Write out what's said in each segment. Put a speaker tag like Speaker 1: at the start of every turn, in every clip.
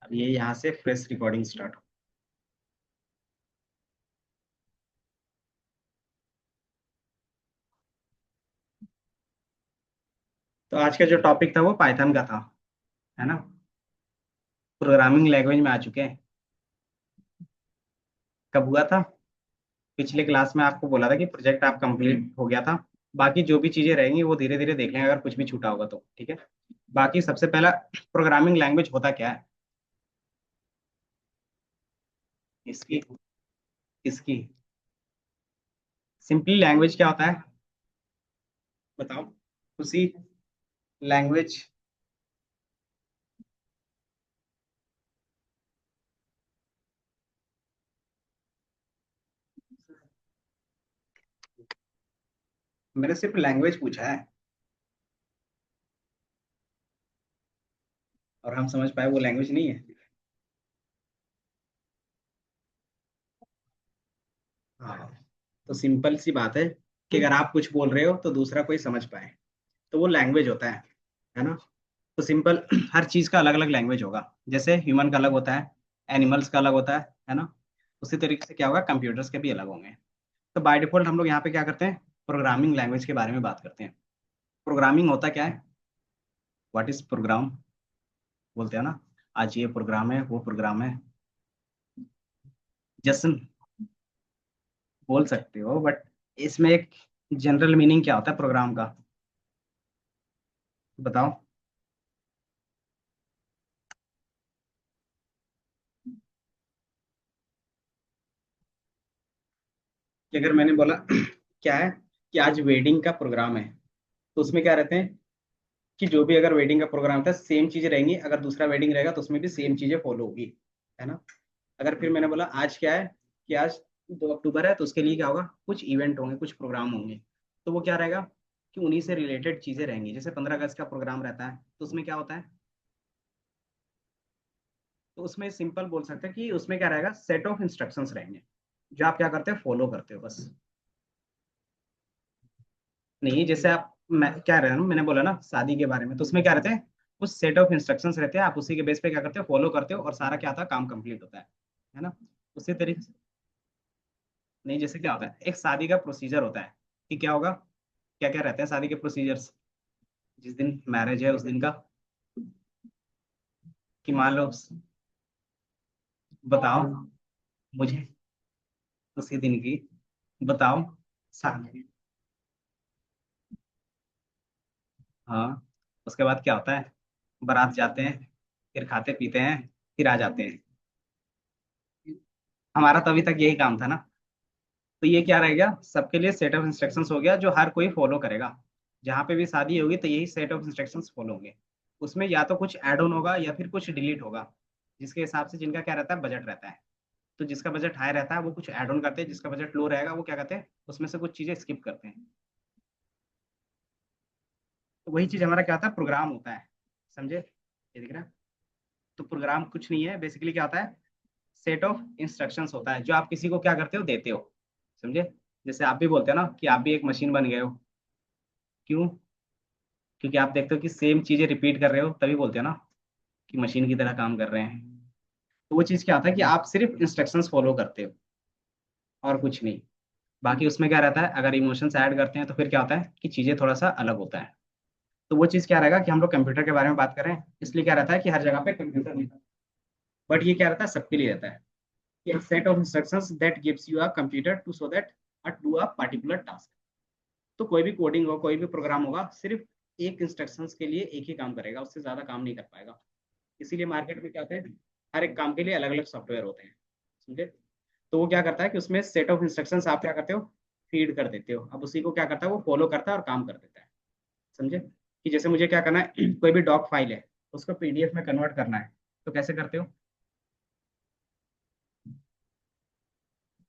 Speaker 1: अब ये यहाँ से फ्रेश रिकॉर्डिंग स्टार्ट हो। तो आज का जो टॉपिक था वो पाइथन का था, है ना। प्रोग्रामिंग लैंग्वेज में आ चुके हैं। कब हुआ था? पिछले क्लास में आपको बोला था कि प्रोजेक्ट आप कंप्लीट हो गया था। बाकी जो भी चीजें रहेंगी वो धीरे धीरे देख लेंगे, अगर कुछ भी छूटा होगा तो ठीक है। बाकी सबसे पहला, प्रोग्रामिंग लैंग्वेज होता क्या है? इसकी इसकी सिंपली लैंग्वेज क्या होता है? बताओ। उसी लैंग्वेज। मैंने सिर्फ लैंग्वेज पूछा है और हम समझ पाए वो लैंग्वेज नहीं है। हाँ, तो सिंपल सी बात है कि अगर आप कुछ बोल रहे हो तो दूसरा कोई समझ पाए तो वो लैंग्वेज होता है ना। तो सिंपल हर चीज का अलग अलग लैंग्वेज होगा। जैसे ह्यूमन का अलग होता है, एनिमल्स का अलग होता है ना। उसी तरीके से क्या होगा, कंप्यूटर्स के भी अलग होंगे। तो बाय डिफॉल्ट हम लोग यहाँ पे क्या करते हैं, प्रोग्रामिंग लैंग्वेज के बारे में बात करते हैं। प्रोग्रामिंग होता क्या है? व्हाट इज प्रोग्राम बोलते हैं ना। आज ये प्रोग्राम है, वो प्रोग्राम है। जैसन बोल सकते हो, बट इसमें एक जनरल मीनिंग क्या होता है प्रोग्राम का? बताओ। कि अगर मैंने बोला क्या है कि आज वेडिंग का प्रोग्राम है, तो उसमें क्या रहते हैं कि जो भी अगर वेडिंग का प्रोग्राम था सेम चीजें रहेंगी, अगर दूसरा वेडिंग रहेगा तो उसमें भी सेम चीजें फॉलो होगी, है ना। अगर फिर मैंने बोला आज क्या है कि आज 2 अक्टूबर है, तो उसके लिए क्या होगा, कुछ इवेंट होंगे, कुछ प्रोग्राम होंगे। तो वो क्या रहेगा कि उन्हीं से रिलेटेड चीजें रहेंगी। जैसे 15 अगस्त का प्रोग्राम रहता है, तो उसमें क्या होता है, तो उसमें सिंपल बोल सकते हैं कि उसमें क्या रहेगा, सेट ऑफ इंस्ट्रक्शंस रहेंगे जो आप क्या करते हो, फॉलो करते हो बस। नहीं, जैसे आप, मैं क्या रह रहा हूँ, मैंने बोला ना शादी के बारे में, तो उसमें क्या रहते हैं, कुछ सेट ऑफ इंस्ट्रक्शंस रहते हैं, आप उसी के बेस पे क्या करते हो, फॉलो करते हो, और सारा क्या होता है, काम कंप्लीट होता है ना। उसी तरीके से। नहीं, जैसे क्या होता है, एक शादी का प्रोसीजर होता है कि क्या होगा, क्या क्या रहते हैं शादी के प्रोसीजर्स, जिस दिन मैरिज है उस दिन का, कि मान लो, बताओ मुझे, उसी दिन की, बताओ। शादी। हाँ, उसके बाद क्या होता है, बारात जाते हैं, फिर खाते पीते हैं, फिर आ जाते हैं। हमारा तो अभी तक यही काम था ना। तो ये क्या रह गया, सबके लिए सेट ऑफ इंस्ट्रक्शंस हो गया जो हर कोई फॉलो करेगा। जहाँ पे भी शादी होगी तो यही सेट ऑफ इंस्ट्रक्शंस फॉलो होंगे। उसमें या तो कुछ ऐड ऑन होगा या फिर कुछ डिलीट होगा, जिसके हिसाब से जिनका क्या रहता है, बजट रहता है। तो जिसका बजट हाई रहता है वो कुछ ऐड ऑन करते हैं, जिसका बजट लो रहेगा वो क्या करते हैं, उसमें से कुछ चीजें स्किप करते हैं। तो वही चीज हमारा क्या होता है, प्रोग्राम होता है। समझे? ये दिख रहा है? तो प्रोग्राम कुछ नहीं है, बेसिकली क्या होता है, सेट ऑफ इंस्ट्रक्शंस होता है जो आप किसी को क्या करते हो, देते हो। समझे? जैसे आप भी बोलते हो ना कि आप भी एक मशीन बन गए हो। क्यों? क्योंकि आप देखते हो कि सेम चीजें रिपीट कर रहे हो, तभी बोलते हो ना कि मशीन की तरह काम कर रहे हैं। तो वो चीज क्या होता है कि आप सिर्फ इंस्ट्रक्शंस फॉलो करते हो और कुछ नहीं। बाकी उसमें क्या रहता है, अगर इमोशंस ऐड करते हैं तो फिर क्या होता है कि चीजें थोड़ा सा अलग होता है। तो वो चीज क्या रहेगा कि हम लोग कंप्यूटर के बारे में बात करें, इसलिए क्या रहता है कि हर जगह पे कंप्यूटर नहीं था। बट ये क्या रहता है, सबके लिए रहता है कि set of instructions that gives you a computer to so that do a particular task. तो कोई भी कोडिंग हो, कोई भी प्रोग्राम होगा, सिर्फ एक इंस्ट्रक्शंस के लिए एक ही काम करेगा, उससे ज्यादा काम नहीं कर पाएगा। इसीलिए मार्केट में क्या होता है, हर एक काम के लिए अलग अलग सॉफ्टवेयर होते हैं। समझे? तो वो क्या करता है कि उसमें सेट ऑफ इंस्ट्रक्शंस आप क्या करते हो, फीड कर देते हो, अब उसी को क्या करता है, वो फॉलो करता है और काम कर देता है। समझे? कि जैसे मुझे क्या करना है कोई भी डॉक फाइल है, उसको पीडीएफ में कन्वर्ट करना है, तो कैसे करते हो,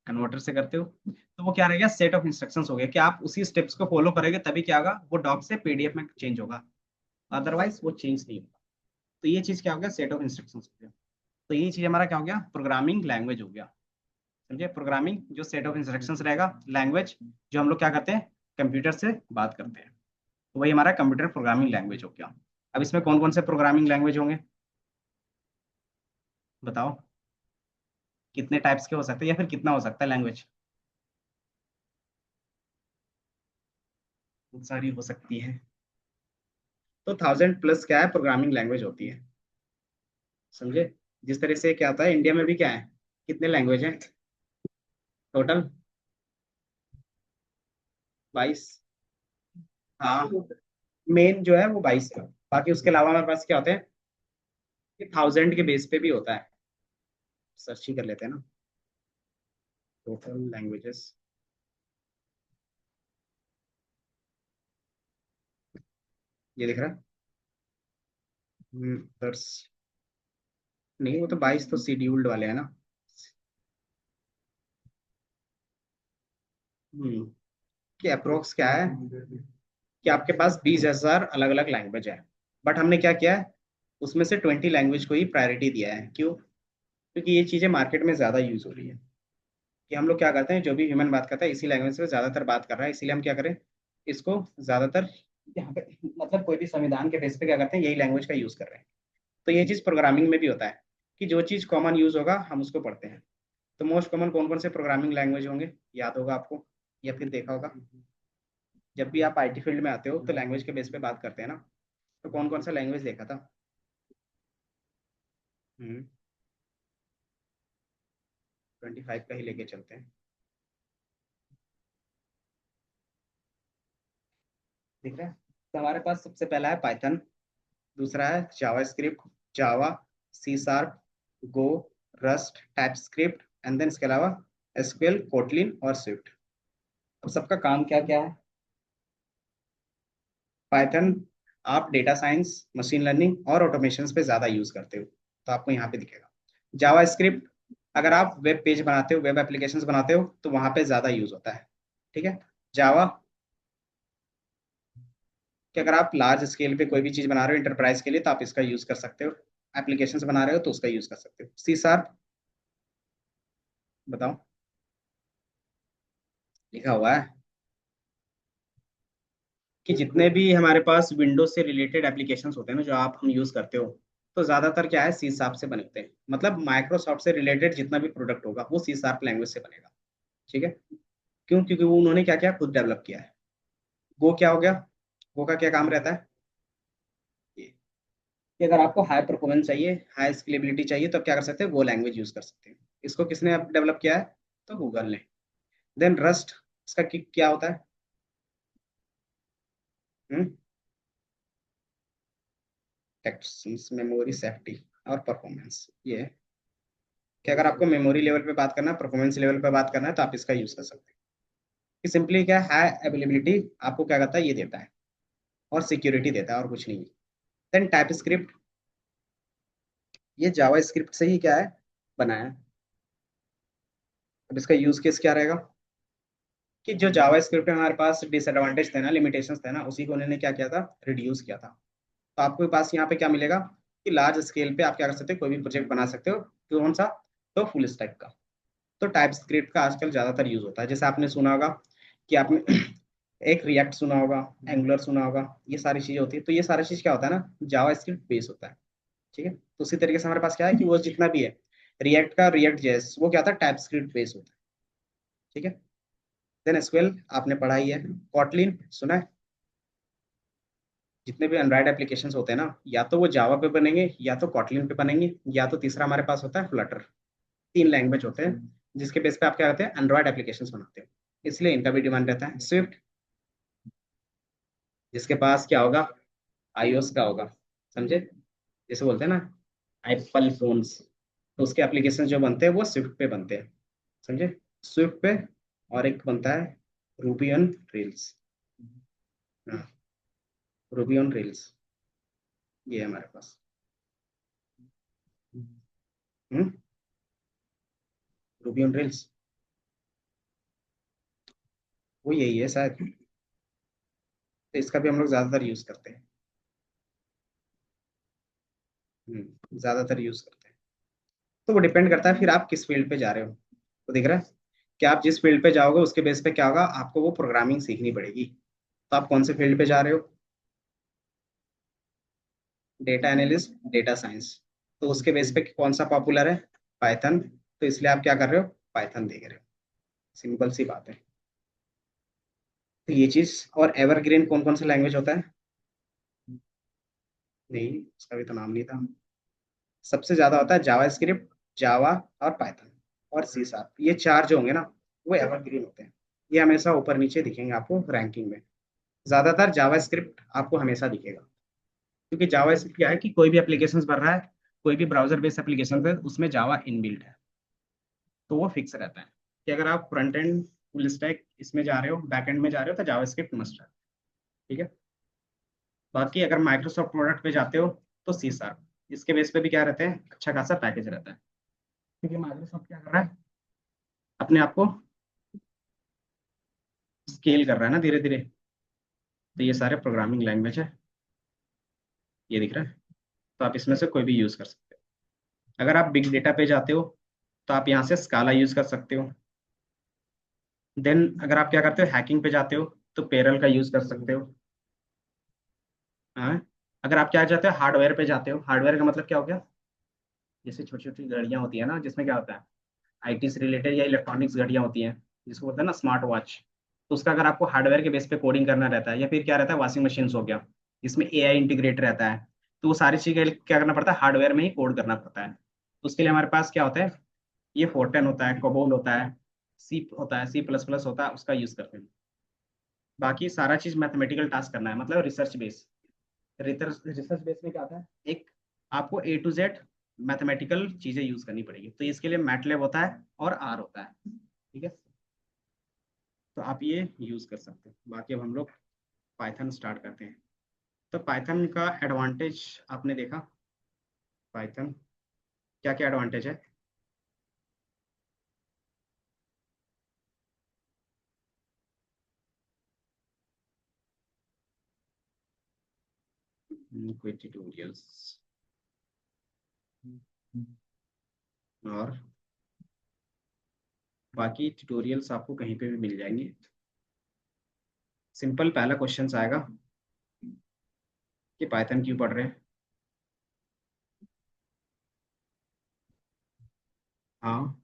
Speaker 1: कन्वर्टर से करते हो। तो वो क्या रहेगा, सेट ऑफ इंस्ट्रक्शंस हो गया कि आप उसी स्टेप्स को फॉलो करेंगे तभी क्या होगा, वो डॉक से पीडीएफ में चेंज होगा, अदरवाइज वो चेंज नहीं होगा। तो ये चीज क्या हो गया, सेट ऑफ इंस्ट्रक्शंस हो गया। तो ये चीज हमारा क्या हो गया, प्रोग्रामिंग लैंग्वेज हो गया। समझे? प्रोग्रामिंग जो सेट ऑफ इंस्ट्रक्शंस रहेगा, लैंग्वेज जो हम लोग क्या करते हैं, कंप्यूटर से बात करते हैं। तो वही हमारा कंप्यूटर प्रोग्रामिंग लैंग्वेज हो गया। अब इसमें कौन कौन से प्रोग्रामिंग लैंग्वेज होंगे? बताओ कितने टाइप्स के हो सकते हैं या फिर कितना हो सकता है लैंग्वेज? बहुत सारी हो सकती है। तो 1000+ क्या है, प्रोग्रामिंग लैंग्वेज होती है। समझे? जिस तरह से क्या होता है इंडिया में भी क्या है, कितने लैंग्वेज हैं टोटल? 22। हाँ, मेन जो है वो 22 है। बाकी उसके अलावा हमारे पास क्या होते हैं कि 1000 के बेस पे भी होता है। सर्च ही कर लेते हैं ना, टोटल लैंग्वेजेस। ये दिख रहा है। दर्स नहीं, वो तो 22 तो शेड्यूल्ड वाले हैं ना। हम्म कि अप्रोक्स क्या है कि आपके पास 20,000 अलग अलग लैंग्वेज है। बट हमने क्या किया है, उसमें से 20 लैंग्वेज को ही प्रायोरिटी दिया है। क्यों? क्योंकि ये चीज़ें मार्केट में ज़्यादा यूज हो रही है। कि हम लोग क्या करते हैं, जो भी ह्यूमन बात करता है इसी लैंग्वेज से ज़्यादातर बात कर रहा है, इसीलिए हम क्या करें, इसको ज़्यादातर यहाँ पे मतलब कोई भी संविधान के बेस पे क्या करते हैं, यही लैंग्वेज का यूज़ कर रहे हैं। तो ये चीज़ प्रोग्रामिंग में भी होता है कि जो चीज़ कॉमन यूज़ होगा हम उसको पढ़ते हैं। तो मोस्ट कॉमन कौन कौन से प्रोग्रामिंग लैंग्वेज होंगे, याद होगा आपको या फिर देखा होगा? जब भी आप आईटी फील्ड में आते हो तो लैंग्वेज के बेस पे बात करते हैं ना। तो कौन कौन सा लैंग्वेज देखा था? 25 का ही लेके चलते हैं। ठीक है, तो हमारे पास सबसे पहला है पाइथन, दूसरा है JavaScript, Java, C sharp, Go, Rust, TypeScript, and then इसके अलावा एसक्यूएल, कोटलिन और स्विफ्ट। अब सबका काम क्या क्या है? पाइथन आप डेटा साइंस, मशीन लर्निंग और ऑटोमेशन पे ज़्यादा यूज़ करते हो, तो आपको यहाँ पे दिखेगा। जावा स्क्रिप्ट अगर आप वेब पेज बनाते हो, वेब एप्लीकेशंस बनाते हो, तो वहाँ पे ज़्यादा यूज़ होता है। ठीक है, जावा कि अगर आप लार्ज स्केल पे कोई भी चीज़ बना रहे हो इंटरप्राइज के लिए, तो आप इसका यूज़ कर सकते हो। एप्लीकेशंस बना रहे हो तो उसका यूज़ कर सकते हो। सी शार्प बताओ, लिखा हुआ है कि जितने भी हमारे पास विंडोज से रिलेटेड एप्लीकेशंस होते हैं ना जो आप हम यूज़ करते हो, तो ज़्यादातर क्या है, सी शार्प से बने होते हैं। मतलब माइक्रोसॉफ्ट से रिलेटेड जितना भी प्रोडक्ट होगा वो सी शार्प लैंग्वेज से बनेगा। ठीक है, क्यों? क्योंकि वो उन्होंने क्या किया, खुद डेवलप किया है। गो क्या हो गया, गो का क्या काम रहता है, ये कि अगर आपको हाई परफॉर्मेंस चाहिए, हाई स्केलेबिलिटी चाहिए, तो आप क्या कर सकते हैं, गो लैंग्वेज यूज कर सकते हैं। इसको किसने डेवलप किया है? तो गूगल ने। देन रस्ट, इसका क्या होता है? टेक्स्ट मेमोरी सेफ्टी और परफॉर्मेंस, ये है कि अगर आपको मेमोरी लेवल पे बात करना है, परफॉर्मेंस लेवल पे बात करना है, तो आप इसका यूज कर सकते हैं। कि सिंपली क्या है, हाई अवेलेबिलिटी आपको क्या करता है, ये देता है और सिक्योरिटी देता है, और कुछ नहीं है। देन टाइप स्क्रिप्ट, ये जावा स्क्रिप्ट से ही क्या है, बनाया है। अब इसका यूज केस क्या रहेगा कि जो जावा स्क्रिप्ट में हमारे पास डिसएडवांटेज थे ना, लिमिटेशंस थे ना, उसी को उन्होंने क्या किया था, रिड्यूस किया था। तो आपके पास यहाँ पे क्या मिलेगा कि लार्ज स्केल पे आप क्या कर सकते हो, कोई भी प्रोजेक्ट बना सकते हो। कौन सा? तो फुल स्टैक का। तो टाइप स्क्रिप्ट का आजकल ज्यादातर यूज होता है। जैसे आपने सुना होगा कि आपने एक रिएक्ट सुना होगा, एंगुलर सुना होगा, ये सारी चीजें होती है। तो ये सारी चीज क्या होता है ना, जावा स्क्रिप्ट बेस होता है। ठीक है, तो उसी तरीके से हमारे पास क्या है कि वो जितना भी है रिएक्ट का, रिएक्ट जेएस, वो क्या था, टाइप स्क्रिप्ट बेस होता है। ठीक है, देन एसक्यूएल आपने पढ़ा ही है। कॉटलिन सुना है? जितने भी एंड्रॉइड एप्लीकेशन होते हैं ना, या तो वो जावा पे बनेंगे, या तो कॉटलिन पे बनेंगे, या तो तीसरा हमारे पास होता है फ्लटर। 3 लैंग्वेज होते हैं जिसके बेस पे आप क्या करते हैं, एंड्रॉइड एप्लीकेशन बनाते हो। इसलिए इनका भी डिमांड रहता है। स्विफ्ट, जिसके पास क्या होगा, आईओएस का होगा। समझे? जैसे बोलते हैं ना एप्पल फोन्स, तो उसके एप्लीकेशन जो बनते हैं वो स्विफ्ट पे बनते हैं। समझे? स्विफ्ट पे। और एक बनता है रूबी ऑन रेल्स। हाँ, रूबी ऑन रेल्स, ये है हमारे पास। हम्म रूबी ऑन रेल्स, वो यही है शायद। तो इसका भी हम लोग ज्यादातर यूज करते हैं। ज्यादातर यूज करते हैं। तो वो डिपेंड करता है फिर आप किस फील्ड पे जा रहे हो। तो दिख रहा है कि आप जिस फील्ड पे जाओगे उसके बेस पे क्या होगा, आपको वो प्रोग्रामिंग सीखनी पड़ेगी। तो आप कौन से फील्ड पे जा रहे हो? Data analyst, data science. तो उसके बेस पे कौन सा पॉपुलर है, पाइथन, तो इसलिए आप क्या कर रहे हो, पाइथन देख रहे हो। सिंपल सी बात है। तो ये चीज, और एवरग्रीन कौन कौन सा लैंग्वेज होता है, नहीं उसका भी तो नाम नहीं था। सबसे ज्यादा होता है जावा स्क्रिप्ट, जावा और पाइथन और सी शार्प, ये चार जो होंगे ना वो एवरग्रीन होते हैं। ये हमेशा ऊपर नीचे दिखेंगे आपको रैंकिंग में। ज्यादातर जावा स्क्रिप्ट आपको हमेशा दिखेगा, क्योंकि जावा स्क्रिप्ट क्या है कि कोई भी एप्लीकेशन बन रहा है, कोई भी ब्राउजर बेस्ड एप्लीकेशन है उसमें जावा इनबिल्ट है, तो वो फिक्स रहता है कि अगर आप फ्रंट एंड फुल स्टैक इसमें जा रहे हो, बैक एंड में जा रहे हो, तो जावा स्क्रिप्ट मस्ट है। ठीक है। बाकी अगर माइक्रोसॉफ्ट प्रोडक्ट पे जाते हो तो सी शार्प, इसके बेस पे भी क्या रहते हैं, अच्छा खासा पैकेज रहता है, क्योंकि माइक्रोसॉफ्ट क्या कर रहा है, अपने आप को स्केल कर रहा है ना धीरे धीरे। तो ये सारे प्रोग्रामिंग लैंग्वेज है, ये दिख रहा है, तो आप इसमें से कोई भी यूज कर सकते हो। अगर आप बिग डेटा पे जाते हो तो आप यहाँ से स्काला यूज कर सकते हो। देन अगर आप क्या करते हो, हैकिंग पे जाते हो तो पेरल का यूज कर सकते हो। हाँ। अगर आप क्या जाते हो, हार्डवेयर पे जाते हो, हार्डवेयर का मतलब क्या हो गया, जैसे छोटी छोटी घड़ियां होती है ना, जिसमें क्या होता है, आईटी से रिलेटेड या इलेक्ट्रॉनिक्स घड़ियां होती हैं, जिसको बोलते हैं ना स्मार्ट वॉच। तो उसका अगर आपको हार्डवेयर के बेस पे कोडिंग करना रहता है, या फिर क्या रहता है, वॉशिंग मशीन हो गया, जिसमें एआई इंटीग्रेट रहता है, तो वो सारी चीजें क्या करना पड़ता है, हार्डवेयर में ही कोड करना पड़ता है। तो उसके लिए हमारे पास क्या होता है, ये फोर्टन होता है, कोबोल होता है, सी होता है, सी प्लस प्लस होता है, उसका यूज करते हैं। बाकी सारा चीज मैथमेटिकल टास्क करना है, मतलब research base. Research research base में क्या आता है, एक आपको ए टू जेड मैथमेटिकल चीजें यूज करनी पड़ेगी, तो इसके लिए मैटलेब होता है और आर होता है। ठीक है। तो आप ये यूज कर सकते हैं। बाकी अब हम लोग पाइथन स्टार्ट करते हैं। तो पाइथन का एडवांटेज आपने देखा, पाइथन क्या क्या एडवांटेज है। कोई ट्यूटोरियल्स और बाकी ट्यूटोरियल्स आपको कहीं पे भी मिल जाएंगे। सिंपल पहला क्वेश्चन आएगा कि पाइथन क्यों पढ़ रहे हैं। हाँ,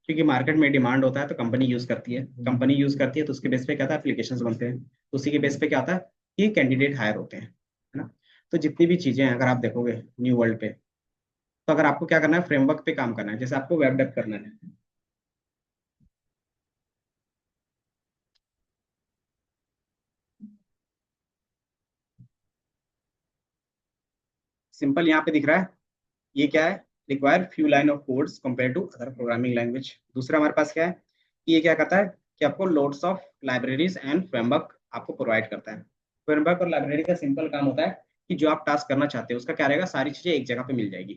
Speaker 1: क्योंकि मार्केट में डिमांड होता है तो कंपनी यूज करती है, कंपनी यूज करती है तो उसके बेस पे क्या था, एप्लीकेशंस बनते हैं, तो उसी के बेस पे क्या होता है कि कैंडिडेट हायर होते हैं, है ना। तो जितनी भी चीजें हैं अगर आप देखोगे न्यू वर्ल्ड पे, तो अगर आपको क्या करना है, फ्रेमवर्क पे काम करना है, जैसे आपको वेब डेव करना है। सिंपल यहाँ पे दिख रहा है, ये क्या है, require few line of codes compare to other programming language. दूसरा हमारे पास क्या है कि ये क्या करता है कि आपको loads of libraries and framework आपको प्रोवाइड करता है। फ्रेमवर्क और लाइब्रेरी का सिंपल काम होता है कि जो आप टास्क करना चाहते हो उसका क्या रहेगा, सारी चीजें एक जगह पे मिल जाएगी।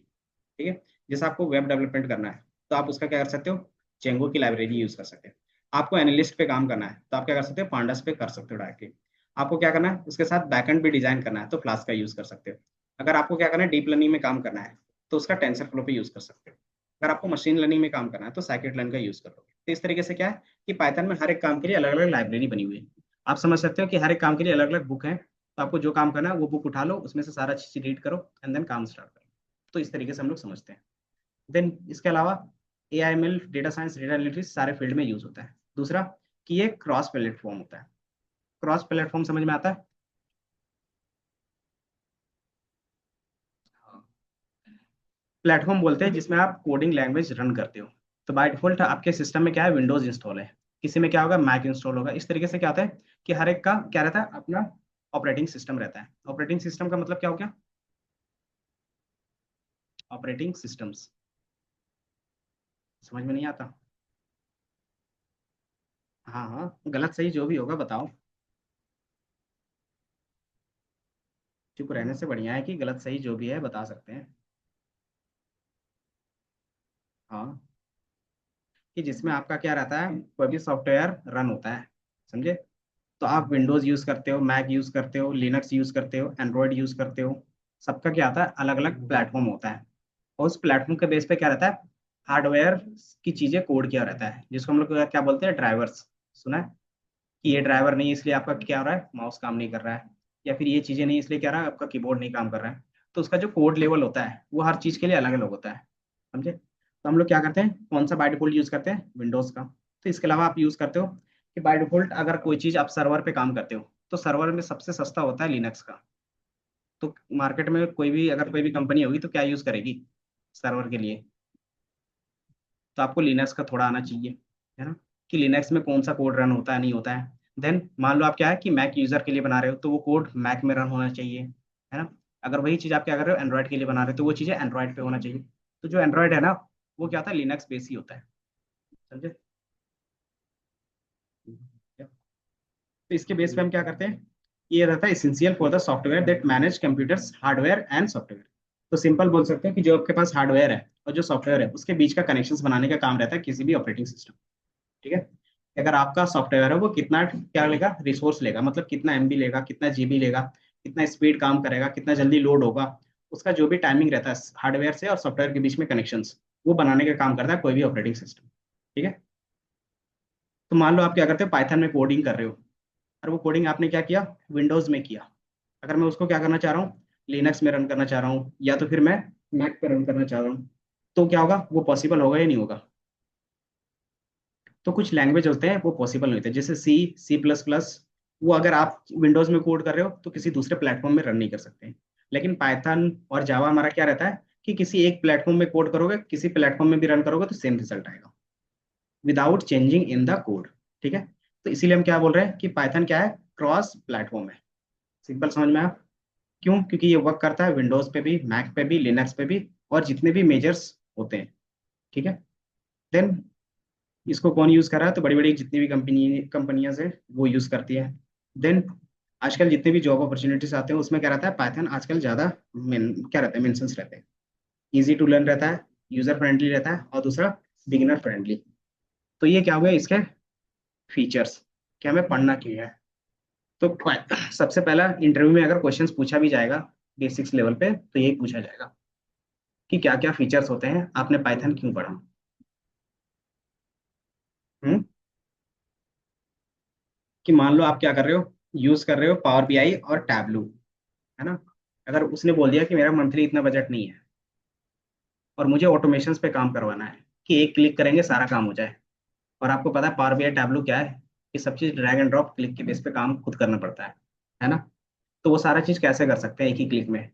Speaker 1: ठीक है। जैसे आपको वेब डेवलपमेंट करना है तो आप उसका क्या कर सकते हो, जेंगो की लाइब्रेरी यूज कर सकते हैं। आपको एनालिस्ट पे काम करना है तो आप क्या कर सकते हो, पांडास पे कर सकते हो डायरेक्टली। आपको क्या करना है, उसके साथ बैकएंड भी डिजाइन करना है तो फ्लास्क का यूज कर सकते हो। अगर आपको क्या करना है, डीप लर्निंग में काम करना है तो उसका टेंसर फ्लो पे यूज कर सकते हो। अगर आपको मशीन लर्निंग में काम करना है तो साइकिट लाइन का यूज करोगे। तो इस तरीके से क्या है कि पाइथन में हर एक काम के लिए अलग अलग लाइब्रेरी बनी हुई है। आप समझ सकते हो कि हर एक काम के लिए अलग अलग बुक है, तो आपको जो काम करना है वो बुक उठा लो, उसमें से सारा चीज रीड करो एंड देन काम स्टार्ट करो। तो इस तरीके से हम लोग समझते हैं। देन इसके अलावा A I M L, data science, data analytics सारे फील्ड में यूज होता है। दूसरा कि ये क्रॉस प्लेटफॉर्म होता है। क्रॉस प्लेटफॉर्म समझ में आता है। प्लेटफॉर्म बोलते हैं जिसमें आप कोडिंग लैंग्वेज रन करते हो। तो बाय डिफॉल्ट आपके सिस्टम में क्या है, विंडोज इंस्टॉल है, किसी में क्या होगा, मैक इंस्टॉल होगा। इस तरीके से क्या होता है कि हर एक का क्या रहता है, अपना ऑपरेटिंग सिस्टम रहता है। ऑपरेटिंग सिस्टम का मतलब क्या हो गया, ऑपरेटिंग सिस्टम्स, समझ में नहीं आता। हाँ हाँ, गलत सही जो भी होगा बताओ। चुप रहने से बढ़िया है कि गलत सही जो भी है बता सकते हैं। हाँ, कि जिसमें आपका क्या रहता है, कोई भी सॉफ्टवेयर रन होता है, समझे। तो आप विंडोज यूज करते हो, मैक यूज करते हो, लिनक्स यूज करते हो, एंड्रॉयड यूज करते हो, सबका क्या आता है, अलग अलग प्लेटफॉर्म होता है। और उस प्लेटफॉर्म के बेस पे क्या रहता है, हार्डवेयर की चीजें कोड किया रहता है, जिसको हम लोग क्या बोलते हैं, ड्राइवर्स। सुना है कि ये ड्राइवर नहीं इसलिए आपका क्या हो रहा है, माउस काम नहीं कर रहा है, या फिर ये चीजें नहीं इसलिए क्या रहा है, आपका कीबोर्ड नहीं काम कर रहा है। तो उसका जो कोड लेवल होता है वो हर चीज के लिए अलग अलग होता है, समझे। तो हम लोग क्या करते हैं, कौन सा बाय डिफॉल्ट यूज करते हैं, विंडोज का। तो इसके अलावा आप यूज करते हो कि बाय डिफॉल्ट अगर कोई चीज आप सर्वर पे काम करते हो तो सर्वर में सबसे सस्ता होता है लिनक्स का। तो मार्केट में कोई भी अगर कोई भी कंपनी होगी तो क्या यूज करेगी सर्वर के लिए, तो आपको लिनक्स का थोड़ा आना चाहिए, है ना, कि लिनक्स में कौन सा कोड रन होता है नहीं होता है। देन मान लो आप क्या है कि मैक यूजर के लिए बना रहे हो तो वो कोड मैक में रन होना चाहिए, है ना। अगर वही चीज आप क्या कर रहे हो एंड्रॉइड के लिए बना रहे हो तो वो चीजें एंड्रॉइड पे होना चाहिए। तो जो एंड्रॉइड है ना वो क्या होता है लिनक्स बेस ही होता है, समझे। तो इसके बेस पे हम क्या करते हैं, ये रहता है essential for the software that manage computers hardware and software. तो सिंपल बोल सकते हैं कि जो आपके पास हार्डवेयर है और जो सॉफ्टवेयर है उसके बीच का कनेक्शंस बनाने का काम रहता है किसी भी ऑपरेटिंग सिस्टम, ठीक है। अगर आपका सॉफ्टवेयर है वो कितना क्या लेगा रिसोर्स लेगा, मतलब कितना एमबी लेगा, कितना जीबी लेगा, कितना स्पीड काम करेगा, कितना जल्दी लोड होगा, उसका जो भी टाइमिंग रहता है हार्डवेयर से और सॉफ्टवेयर के बीच में कनेक्शंस वो बनाने का काम करता है कोई भी ऑपरेटिंग सिस्टम, ठीक है। तो मान लो आप क्या करते हो पाइथन में कोडिंग कर रहे हो और वो कोडिंग आपने क्या किया विंडोज में किया। अगर मैं उसको क्या करना चाह रहा हूँ लिनक्स में रन करना चाह रहा हूँ या तो फिर मैं मैक पे रन करना चाह रहा हूँ, तो क्या होगा वो पॉसिबल होगा या नहीं होगा। तो कुछ लैंग्वेज होते हैं वो पॉसिबल नहीं होते, जैसे सी, सी प्लस प्लस, वो अगर आप विंडोज में कोड कर रहे हो तो किसी दूसरे प्लेटफॉर्म में रन नहीं कर सकते। लेकिन पाइथन और जावा हमारा क्या रहता है कि किसी एक प्लेटफॉर्म में कोड करोगे किसी प्लेटफॉर्म में भी रन करोगे तो सेम रिजल्ट आएगा without changing in the code, ठीक है। तो इसीलिए हम क्या बोल रहे हैं कि पाइथन क्या है क्रॉस प्लेटफॉर्म है। सिंपल समझ में आया, क्यों, क्योंकि ये वर्क करता है विंडोज पे भी, मैक पे भी, लिनक्स पे भी, और जितने भी मेजर्स होते हैं, ठीक है। देन इसको कौन यूज कर रहा है, तो बड़ी बड़ी जितनी भी कंपनियां हैं वो यूज करती है। देन आजकल जितने भी जॉब अपॉर्चुनिटीज आते हैं उसमें क्या रहता है पाइथन आजकल ज्यादा क्या रहता है मेंशंस रहते हैं। इजी टू लर्न रहता है, यूजर फ्रेंडली रहता है, और दूसरा बिगिनर फ्रेंडली। तो ये क्या हुआ इसके फीचर्स कि हमें पढ़ना क्यों है। तो सबसे पहला इंटरव्यू में अगर क्वेश्चंस पूछा भी जाएगा बेसिक्स लेवल पे तो यही पूछा जाएगा कि क्या क्या फीचर्स होते हैं, आपने पाइथन क्यों पढ़ा। हम्म कि मान लो आप क्या कर रहे हो यूज कर रहे हो पावर बीआई और टैबलू, है ना। अगर उसने बोल दिया कि मेरा मंथली इतना बजट नहीं है और मुझे ऑटोमेशन पे काम करवाना है कि एक क्लिक करेंगे सारा काम हो जाए, और आपको पता है पावर बीआई टैबलू क्या है कि सब चीज ड्रैग एंड ड्रॉप क्लिक के बेस पे काम खुद करना पड़ता है ना। तो वो सारा चीज कैसे कर सकते हैं एक ही क्लिक में,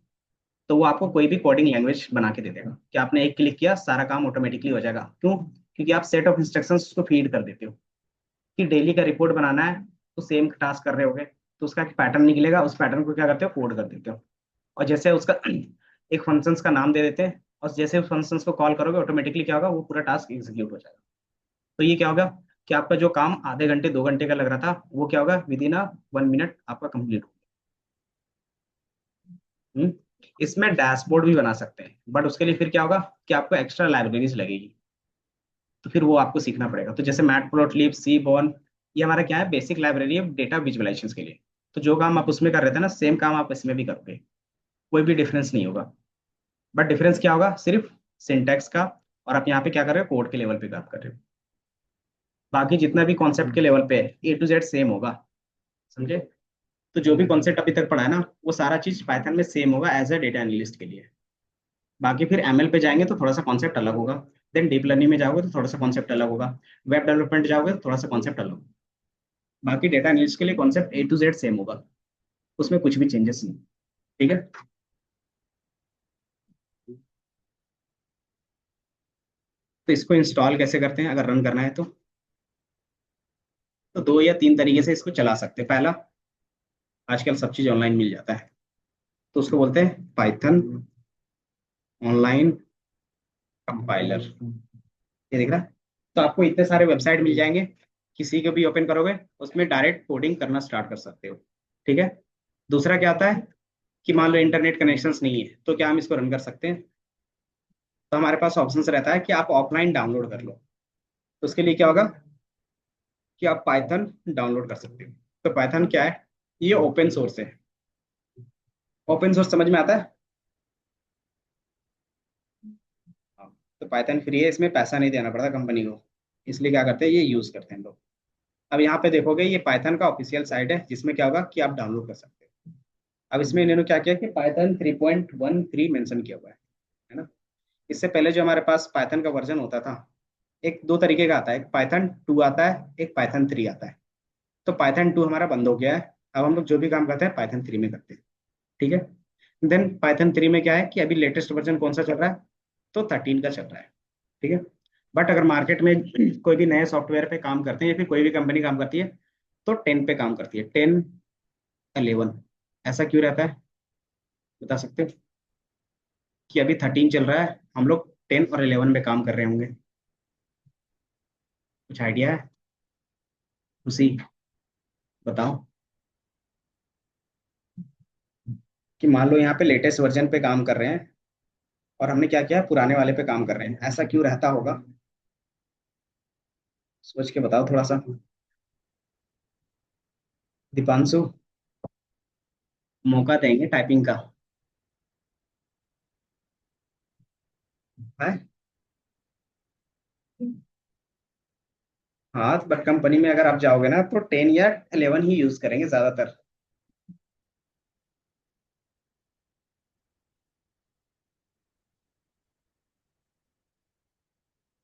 Speaker 1: तो वो आपको कोई भी कोडिंग लैंग्वेज बना के दे देगा कि आपने एक क्लिक किया सारा काम ऑटोमेटिकली हो जाएगा। क्यों, क्योंकि आप सेट ऑफ इंस्ट्रक्शंस उसको फीड कर देते हो कि डेली का रिपोर्ट बनाना है तो सेम टास्क कर रहे होगे तो उसका एक पैटर्न निकलेगा, उस पैटर्न को क्या करते हो कोड कर देते हो, और जैसे उसका एक फंक्शंस का नाम दे देते हैं और जैसे उस फंक्शंस को कॉल करोगे ऑटोमेटिकली क्या होगा वो पूरा टास्क एग्जीक्यूट हो जाएगा। तो ये क्या होगा कि आपका जो काम आधे घंटे 2 घंटे का लग रहा था वो क्या होगा विद इन 1 मिनट आपका कंप्लीट हो। हम्म? इसमें डैशबोर्ड भी बना सकते हैं बट उसके लिए फिर क्या होगा कि आपको एक्स्ट्रा लाइब्रेरीज लगेगी, तो फिर वो आपको सीखना पड़ेगा। तो जैसे मैटप्लॉटलिब, सी बॉर्न, ये हमारा क्या है बेसिक लाइब्रेरी है डेटा विजुअलाइजेशन के लिए। तो जो काम आप उसमें कर रहे थे ना सेम काम आप इसमें भी करोगे, कोई भी डिफरेंस नहीं होगा। बट डिफरेंस क्या होगा सिर्फ सिंटैक्स का, और आप यहाँ पे क्या कर रहे हो कोड के लेवल पे बात कर रहे हो। बाकी जितना भी कॉन्सेप्ट के लेवल पे है A to Z सेम होगा, समझे। तो जो भी कॉन्सेप्ट अभी तक पढ़ा है ना वो सारा चीज पाइथन में सेम होगा एज अ डेटा एनालिस्ट के लिए। बाकी फिर एमएल पे जाएंगे तो थोड़ा सा कॉन्सेप्ट अलग होगा, देन डीप लर्निंग में जाओगे तो थोड़ा सा कॉन्सेप्ट अलग होगा, वेब डेवलपमेंट जाओगे तो थोड़ा सा कॉन्सेप्ट अलग होगा। बाकी डेटा एनालिस्ट के लिए concept A to Z same होगा, उसमें कुछ भी चेंजेस नहीं, ठीक है। तो इसको इंस्टॉल कैसे करते हैं अगर रन करना है तो 2 या 3 तरीके से इसको चला सकते हैं। पहला, आजकल सब चीज ऑनलाइन मिल जाता है तो उसको बोलते हैं पाइथन ऑनलाइन कंपाइलर, ये दिख रहा है। तो आपको इतने सारे वेबसाइट मिल जाएंगे, किसी को भी ओपन करोगे उसमें डायरेक्ट कोडिंग करना स्टार्ट कर सकते हो, ठीक है। दूसरा क्या आता है कि मान लो इंटरनेट कनेक्शंस नहीं है तो क्या हम इसको रन कर सकते हैं, तो हमारे पास ऑप्शन रहता है कि आप ऑफलाइन डाउनलोड कर लो। तो उसके लिए क्या होगा कि आप पाइथन डाउनलोड कर सकते हो। तो पाइथन क्या है, ये ओपन सोर्स है। ओपन सोर्स समझ में आता है। हाँ। तो पाइथन फ्री है, इसमें पैसा नहीं देना पड़ता कंपनी को, इसलिए क्या करते हैं ये यूज करते हैं लोग। अब यहाँ पे देखोगे ये पाइथन का ऑफिशियल साइट है जिसमें क्या होगा कि आप डाउनलोड कर सकते हो। अब इसमें इन्होंने क्या किया कि पाइथन 3.13 मेंशन किया हुआ है ना। इससे पहले जो हमारे पास पाइथन का वर्जन होता था, एक दो तरीके का आता है, एक पाइथन 2 आता है, एक पाइथन 3 आता है। तो पाइथन 2 हमारा बंद हो गया है, अब हम लोग जो भी काम करते हैं पाइथन 3 में करते हैं। ठीक है। देन पाइथन 3 में क्या है कि अभी लेटेस्ट वर्जन कौन सा चल रहा है, तो 13 का चल रहा है। ठीक है। बट अगर मार्केट में कोई भी नए सॉफ्टवेयर पे काम करते हैं या फिर कोई भी कंपनी काम करती है, तो 10 पे काम करती है, 10, 11। ऐसा क्यों रहता है, बता सकते हो? कि अभी 13 चल रहा है, हम लोग 10 और 11 में काम कर रहे होंगे। कुछ आइडिया है उसी, बताओ। कि मान लो यहाँ पे लेटेस्ट वर्जन पे काम कर रहे हैं और हमने क्या किया, पुराने वाले पे काम कर रहे हैं, ऐसा क्यों रहता होगा? सोच के बताओ थोड़ा सा। दीपांशु, मौका देंगे टाइपिंग का है। हाँ, बट कंपनी में अगर आप जाओगे ना तो 10 या 11 ही यूज करेंगे ज्यादातर।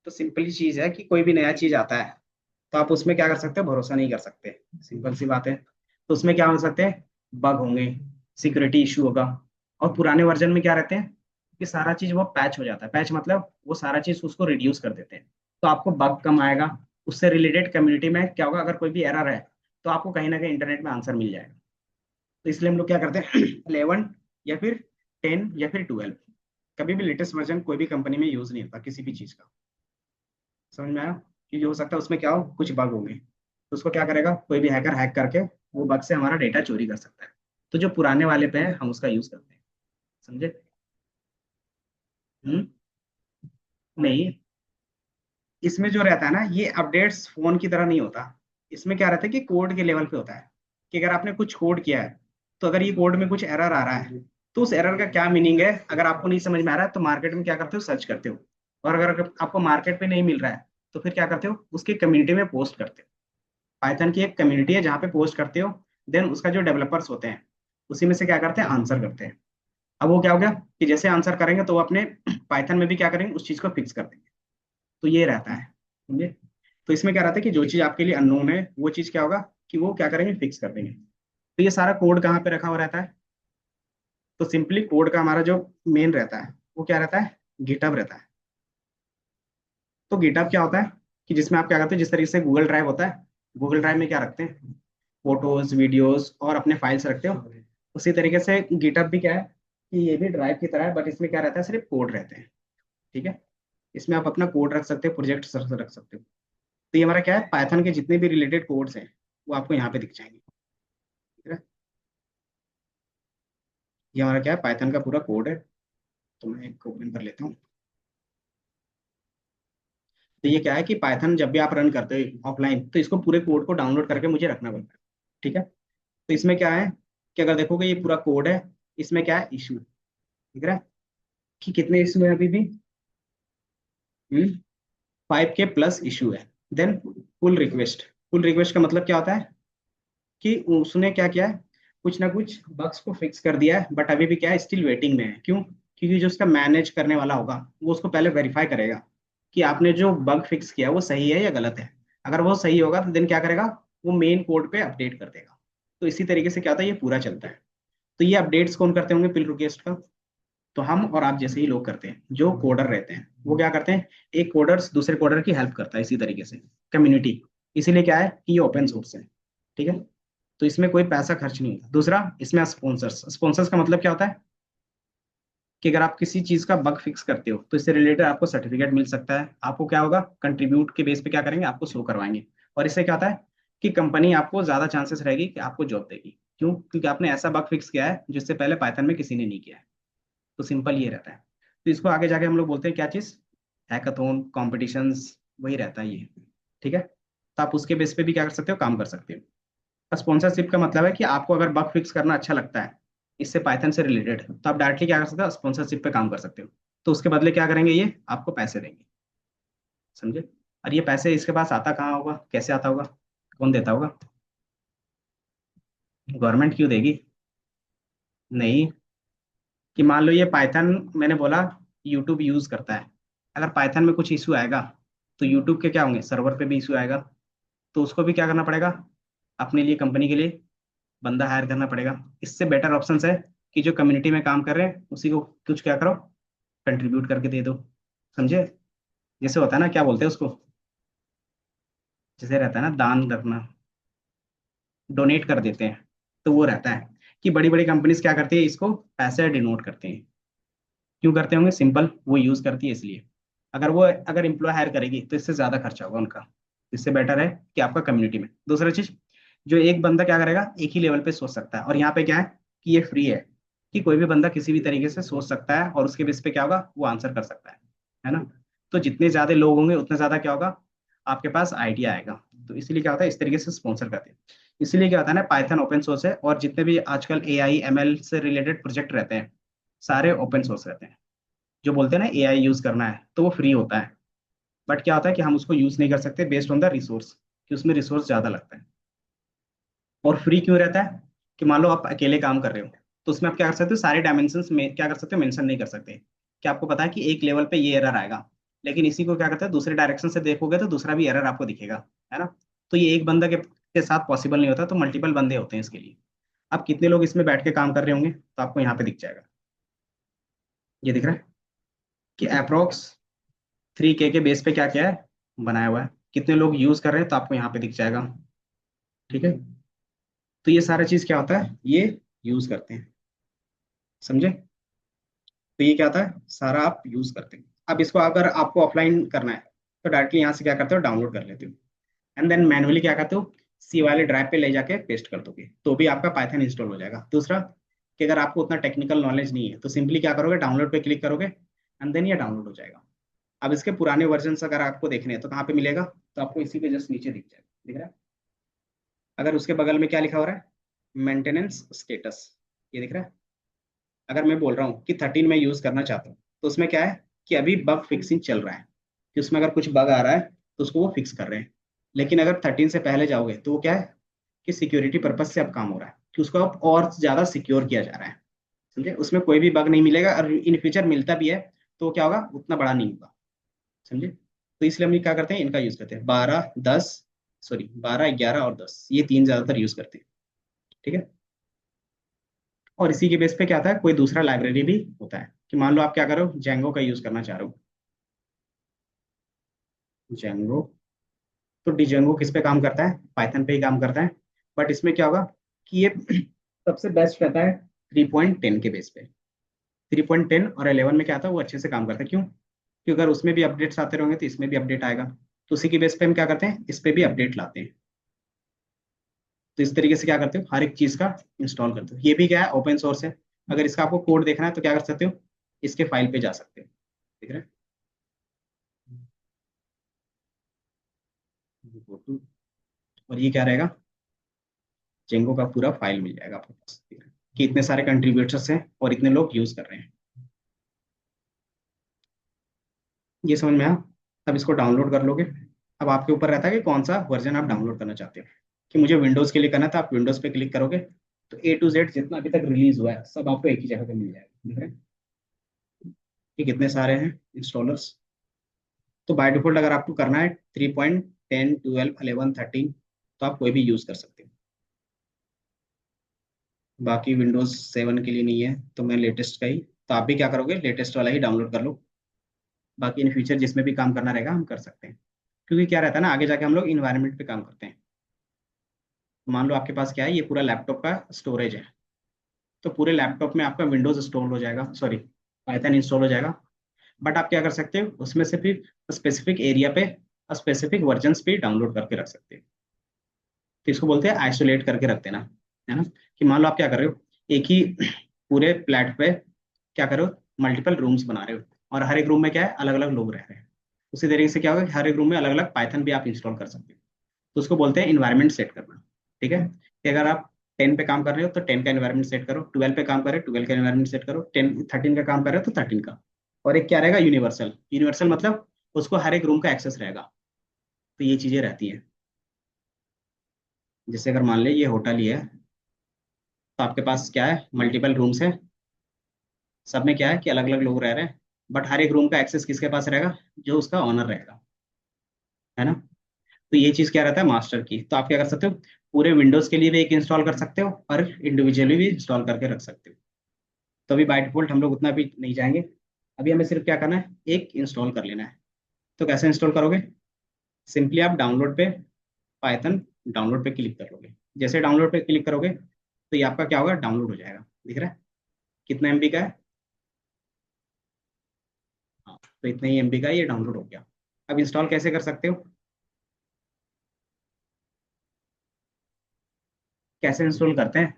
Speaker 1: तो सिंपली चीज है कि कोई भी नया चीज आता है तो आप उसमें क्या कर सकते हो, भरोसा नहीं कर सकते। सिंपल सी बात है। तो उसमें क्या हो सकते हैं, बग होंगे, सिक्योरिटी इशू होगा। और पुराने वर्जन में क्या रहते हैं कि सारा चीज वो पैच हो जाता है। पैच मतलब वो सारा चीज उसको रिड्यूस कर देते हैं, तो आपको बग कम आएगा। उससे रिलेटेड कम्युनिटी में क्या होगा, अगर कोई भी एरर है तो आपको कहीं ना कहीं इंटरनेट में आंसर मिल जाएगा। तो इसलिए हम लोग क्या करते हैं 11 या फिर 10 या फिर 12। कभी भी लेटेस्ट वर्जन कोई भी कंपनी में यूज नहीं होता किसी भी चीज का। समझ में आया? कि हो सकता है उसमें क्या हो, कुछ बग होंगे, तो उसको क्या करेगा, कोई भी हैकर हैक करके वो बग से हमारा डेटा चोरी कर सकता है। तो जो पुराने वाले पे है हम उसका यूज करते हैं। समझे? हम्म। नहीं, इसमें जो रहता है ना, ये अपडेट्स फोन की तरह नहीं होता। इसमें क्या रहता है कि कोड के लेवल पे होता है। कि अगर आपने कुछ कोड किया है, तो अगर ये कोड में कुछ एरर आ रहा है, तो उस एरर का क्या मीनिंग है, अगर आपको नहीं समझ में आ रहा है तो मार्केट में क्या करते हो, सर्च करते हो। और अगर आपको मार्केट पे नहीं मिल रहा है तो फिर क्या करते हो, उसकी कम्युनिटी में पोस्ट करते हो। पाइथन की एक कम्युनिटी है जहाँ पे पोस्ट करते हो। देन उसका जो डेवलपर्स होते हैं उसी में से क्या करते हैं, आंसर करते हैं। अब वो क्या हो गया कि जैसे आंसर करेंगे तो वो अपने पाइथन में भी क्या करेंगे, उस चीज को फिक्स कर देंगे। तो ये रहता है, समझे? तो इसमें क्या रहता है कि जो चीज आपके लिए अननोन है वो चीज क्या होगा कि वो क्या करेंगे, फिक्स कर देंगे। तो ये सारा कोड कहाँ पे रखा हुआ रहता है, तो सिंपली कोड का हमारा जो मेन रहता है वो क्या रहता है, गिटहब रहता है। तो गिटहब क्या होता है कि जिसमें आप क्या करते हैं, जिस तरीके से गूगल ड्राइव होता है, गूगल ड्राइव में क्या रखते हैं, फोटोज, वीडियोस और अपने फाइल्स रखते हो। उसी तरीके से गिटहब भी क्या है कि ये भी ड्राइव की तरह है, बट इसमें क्या रहता है, सिर्फ कोड रहते हैं। ठीक है। इसमें आप अपना कोड रख सकते हो, प्रोजेक्ट रख सकते हो। तो ये हमारा क्या है, पाइथन के जितने भी रिलेटेड कोड्स हैं वो आपको यहाँ पे दिख जाएंगे। ठीक है। ये हमारा क्या है, पाइथन का पूरा कोड है। तो मैं एक ओपन कर लेता हूँ। तो ये क्या है कि पाइथन जब भी आप रन करते हो ऑफलाइन, तो इसको पूरे कोड को डाउनलोड करके मुझे रखना पड़ता है। ठीक है। तो इसमें क्या है कि अगर देखोगे ये पूरा कोड है, इसमें क्या है, इशू दिख रहा है कि कितने इशू है अभी भी। 5 के प्लस इशू है। Then pull request. Pull request का मतलब क्या होता है कि उसने क्या किया है, कुछ ना कुछ बग्स को फिक्स कर दिया है, बट अभी भी क्या है, स्टिल वेटिंग में है। क्यों? क्योंकि जो उसका मैनेज करने वाला होगा वो उसको पहले वेरीफाई करेगा कि आपने जो बग फिक्स किया वो सही है या गलत है। अगर वो सही होगा तो देन क्या करेगा, वो मेन कोड पे अपडेट कर देगा। तो इसी तरीके से क्या होता है, ये पूरा चलता है। तो ये अपडेट्स कौन करते होंगे पुल रिक्वेस्ट का, तो हम और आप जैसे ही लोग करते हैं, जो कोडर रहते हैं वो क्या करते हैं, एक कोडर दूसरे कोडर की हेल्प करता है इसी तरीके से, कम्युनिटी। इसीलिए क्या है कि ये ओपन सोर्स है। ठीक है। तो इसमें कोई पैसा खर्च नहीं होता। दूसरा, इसमें स्पॉन्सर्स। स्पॉन्सर्स का मतलब क्या होता है कि अगर आप किसी चीज का बग फिक्स करते हो तो इससे रिलेटेड आपको सर्टिफिकेट मिल सकता है। आपको क्या होगा, कंट्रीब्यूट के बेस पे क्या करेंगे, आपको शो करवाएंगे। और इससे क्या होता है कि कंपनी आपको ज्यादा चांसेस रहेगी कि आपको जॉब देगी। क्यों? क्योंकि आपने ऐसा बग फिक्स किया है जिससे पहले पाइथन में किसी ने नहीं किया है। तो सिंपल ये रहता है। तो इसको आगे जाके हम लोग बोलते हैं क्या चीज, हैकाथॉन कॉम्पिटिशन्स, वही रहता है ये। ठीक है। तो आप उसके बेस पे भी क्या कर सकते हो, काम कर सकते हो। स्पॉन्सरशिप का मतलब है कि आपको अगर बग फिक्स करना अच्छा लगता है इससे पाइथन से रिलेटेड, तो आप डायरेक्टली क्या कर सकते हो, स्पॉन्सरशिप पे काम कर सकते हो। तो उसके बदले क्या करेंगे, ये आपको पैसे देंगे। समझे? और ये पैसे इसके पास आता कहाँ होगा, कैसे आता होगा, कौन देता होगा? गवर्नमेंट क्यों देगी? नहीं, कि मान लो ये पाइथन, मैंने बोला यूट्यूब यूज करता है, अगर पाइथन में कुछ इशू आएगा तो यूट्यूब के क्या होंगे, सर्वर पे भी इशू आएगा, तो उसको भी क्या करना पड़ेगा, अपने लिए, कंपनी के लिए बंदा हायर करना पड़ेगा। इससे बेटर ऑप्शन है कि जो कम्युनिटी में काम कर रहे हैं उसी को कुछ क्या करो, कंट्रीब्यूट करके दे दो। समझे? जैसे होता है ना, क्या बोलते हैं उसको, जैसे रहता है ना दान करना, डोनेट कर देते हैं, तो वो रहता है कि बड़ी बड़ी कंपनीज क्या करती है, इसको पैसे डिनोट करते हैं। क्यों करते होंगे, सिंपल, वो यूज करती है इसलिए। अगर एम्प्लॉय हायर करेगी तो इससे ज्यादा खर्चा होगा उनका, इससे बेटर है कि आपका कम्युनिटी में। दूसरा चीज, जो एक बंदा क्या करेगा, एक ही लेवल पे सोच सकता है, और यहाँ पे क्या है कि ये फ्री है, कि कोई भी बंदा किसी भी तरीके से सोच सकता है और उसके बेस पे क्या होगा, वो आंसर कर सकता है ना। तो जितने ज्यादा लोग होंगे उतना ज्यादा क्या होगा, आपके पास आइडिया आएगा। तो इसीलिए क्या होता है, इस तरीके से स्पॉन्सर करते हैं। इसीलिए क्या होता है ना, पाइथन ओपन सोर्स है, और जितने भी आजकल एआई एमएल से रिलेटेड प्रोजेक्ट रहते हैं सारे ओपन सोर्स रहते हैं। जो बोलते हैं ना एआई यूज करना है तो वो फ्री होता है, बट क्या होता है कि हम उसको यूज नहीं कर सकते बेस्ड ऑन द रिसोर्स, कि उसमें रिसोर्स ज्यादा लगता है। और फ्री क्यों रहता है, कि मान लो आप अकेले काम कर रहे हो, तो उसमें आप क्या कर सकते हो, सारे डायमेंशन में क्या कर सकते हो, मेंशन नहीं कर सकते, कि आपको पता है कि एक लेवल पे ये एरर आएगा, लेकिन इसी को क्या करते हैं, दूसरे डायरेक्शन से देखोगे तो दूसरा भी एरर आपको दिखेगा, है ना। तो ये एक बंदा के साथ पॉसिबल नहीं होता, तो मल्टीपल बंदे होते हैं इसके लिए। अब कितने लोग इसमें बैठ के काम कर रहे होंगे, तो आपको यहाँ पे दिख जाएगा, ये दिख रहा है कि अप्रोक्स 3K के बेस पे क्या क्या है, बनाया हुआ है, कितने लोग यूज कर रहे हैं तो आपको यहाँ पे दिख जाएगा। ठीक है, तो ये सारा चीज क्या होता है, ये यूज करते हैं। समझे? तो ये क्या होता है, सारा आप यूज करते हैं। अब इसको अगर आपको ऑफलाइन करना है तो डायरेक्टली यहाँ से क्या करते हो, डाउनलोड कर लेते हो, एंड देन मैनुअली क्या करते हो, सी वाले ड्राइव पे ले जाके पेस्ट कर दोगे, तो भी आपका पाइथन इंस्टॉल हो जाएगा। दूसरा, कि अगर आपको उतना टेक्निकल नॉलेज नहीं है तो सिंपली क्या करोगे, डाउनलोड पे क्लिक करोगे, एंड देन ये डाउनलोड हो जाएगा। अब इसके पुराने वर्जन अगर आपको देखने हैं तो कहाँ पे मिलेगा, तो आपको इसी के जस्ट नीचे दिख जाएगा, दिख रहा है। अगर उसके बगल में क्या लिखा हो रहा है, मेंटेनेंस स्टेटस, ये दिख रहा है। अगर मैं बोल रहा हूँ कि 13 में यूज करना चाहता हूँ, तो उसमें क्या है कि अभी बग फिक्सिंग चल रहा है, कि उसमें अगर कुछ बग आ रहा है तो उसको वो फिक्स कर रहे हैं। लेकिन अगर 13 से पहले जाओगे तो वो क्या है कि सिक्योरिटी पर्पज से अब काम हो रहा है, कि उसको अब और ज्यादा सिक्योर किया जा रहा है। समझे? उसमें कोई भी बग नहीं मिलेगा, और इन फ्यूचर मिलता भी है तो क्या होगा, उतना बड़ा नहीं होगा। समझे? तो इसलिए हम क्या करते हैं, इनका यूज करते हैं, 12 10, सॉरी 12 11 और 10, ये तीन ज्यादातर यूज करते हैं। ठीक है, और इसी के बेस पे क्या होता है, कोई दूसरा लाइब्रेरी भी होता है, कि मान लो आप क्या करो, जेंगो का यूज करना चाह रहे हो, जेंगो। तो डिजेंगो किस पे काम करता है, पाइथन पे ही काम करता है, बट इसमें क्या होगा कि ये सबसे बेस्ट रहता है 3.10 के बेस पे। 3.10 और 11 में क्या आता है, वो अच्छे से काम करता है। क्यों? क्योंकि अगर उसमें भी अपडेट्स आते रहेंगे तो इसमें भी अपडेट आएगा, तो उसी के बेस पे हम क्या करते हैं, इस पे भी अपडेट लाते हैं। तो इस तरीके से क्या करते हो, हर एक चीज का इंस्टॉल करते हो। ये भी क्या है, ओपन सोर्स है। अगर इसका आपको कोड देखना है तो क्या कर सकते हो, इसके फाइल पे जा सकते हो। ठीक है, और ये क्या रहेगा, जेंगो का पूरा फाइल मिल जाएगा आपके पास, ठीक है? कि इतने सारे कंट्रीब्यूटर्स हैं और इतने लोग यूज कर रहे हैं। ये समझ में आया? अब इसको डाउनलोड कर लोगे। अब आपके ऊपर रहता है कि कौन सा वर्जन आप डाउनलोड करना चाहते हो। कि मुझे विंडोज के लिए करना था, आप विंडोज पे क्लिक करोगे तो A to Z जितना अभी तक रिलीज हुआ है सब आपको एक ही जगह पे मिल जाएगा। ठीक है, कि कितने सारे हैं इंस्टॉलर्स। तो बाय डिफॉल्ट अगर आपको करना है 3.10 12 11 13, तो आप कोई भी यूज कर सकते हो। बाकी विंडोज 7 के लिए नहीं है, तो मैं लेटेस्ट का ही, तो आप भी क्या करोगे, लेटेस्ट वाला ही डाउनलोड कर लो। बाकी इन फ्यूचर जिसमें भी काम करना रहेगा हम कर सकते हैं। क्योंकि क्या रहता है ना, आगे जाके हम लोग इन्वायरमेंट पे काम करते हैं। मान लो आपके पास क्या है, ये पूरा लैपटॉप का स्टोरेज है, तो पूरे लैपटॉप में आपका विंडोज इंस्टॉल हो जाएगा, सॉरी पाइथन इंस्टॉल हो जाएगा। बट आप क्या कर सकते हो, उसमें से फिर स्पेसिफिक एरिया पे स्पेसिफिक वर्जन्स पे डाउनलोड करके रख सकते हो। तो इसको बोलते हैं आइसोलेट करके रख देना, है ना। कि मान लो आप क्या कर रहे हो, एक ही पूरे प्लेट पे क्या करो, मल्टीपल रूम्स बना रहे हो, और हर एक रूम में क्या है, अलग अलग लोग रह रहे हैं। उसी तरीके से क्या होगा कि हर एक रूम में अलग अलग पाइथन भी आप इंस्टॉल कर सकते हो। तो उसको बोलते हैं इन्वायरमेंट सेट करना। ठीक है, कि अगर आप 10 पे काम कर रहे हो तो 10 का इन्वायरमेंट सेट करो, 12 पे काम कर रहे हो 12 का इन्वायरमेंट सेट करो, 13 का काम कर रहे हो तो 13 का। और एक क्या रहेगा, यूनिवर्सल। यूनिवर्सल मतलब उसको हर एक रूम का एक्सेस रहेगा। तो ये चीजें रहती हैं। जैसे अगर मान ले ये होटल ही है, तो आपके पास क्या है, मल्टीपल रूम्स है, सब में क्या है कि अलग अलग लोग रह रहे हैं, बट हर एक रूम का एक्सेस किसके पास रहेगा, जो उसका ऑनर रहेगा, है ना। तो ये चीज क्या रहता है मास्टर की, तो आप क्या कर सकते हो, पूरे विंडोज के लिए भी एक इंस्टॉल कर सकते हो और इंडिविजुअली भी इंस्टॉल करके रख सकते हो। तो अभी बाय डिफॉल्ट हम लोग उतना भी नहीं जाएंगे, अभी हमें सिर्फ क्या करना है, एक इंस्टॉल कर लेना है। तो कैसे इंस्टॉल करोगे, सिंपली आप डाउनलोड पे, पाइथन डाउनलोड पे क्लिक कर लोगे। जैसे डाउनलोड पे क्लिक करोगे तो ये आपका क्या होगा, डाउनलोड हो जाएगा, दिख रहा है कितना एमबी का है। हाँ, तो इतने ही एमबी का ये डाउनलोड हो गया। अब इंस्टॉल कैसे कर सकते हो, कैसे इंस्टॉल करते हैं,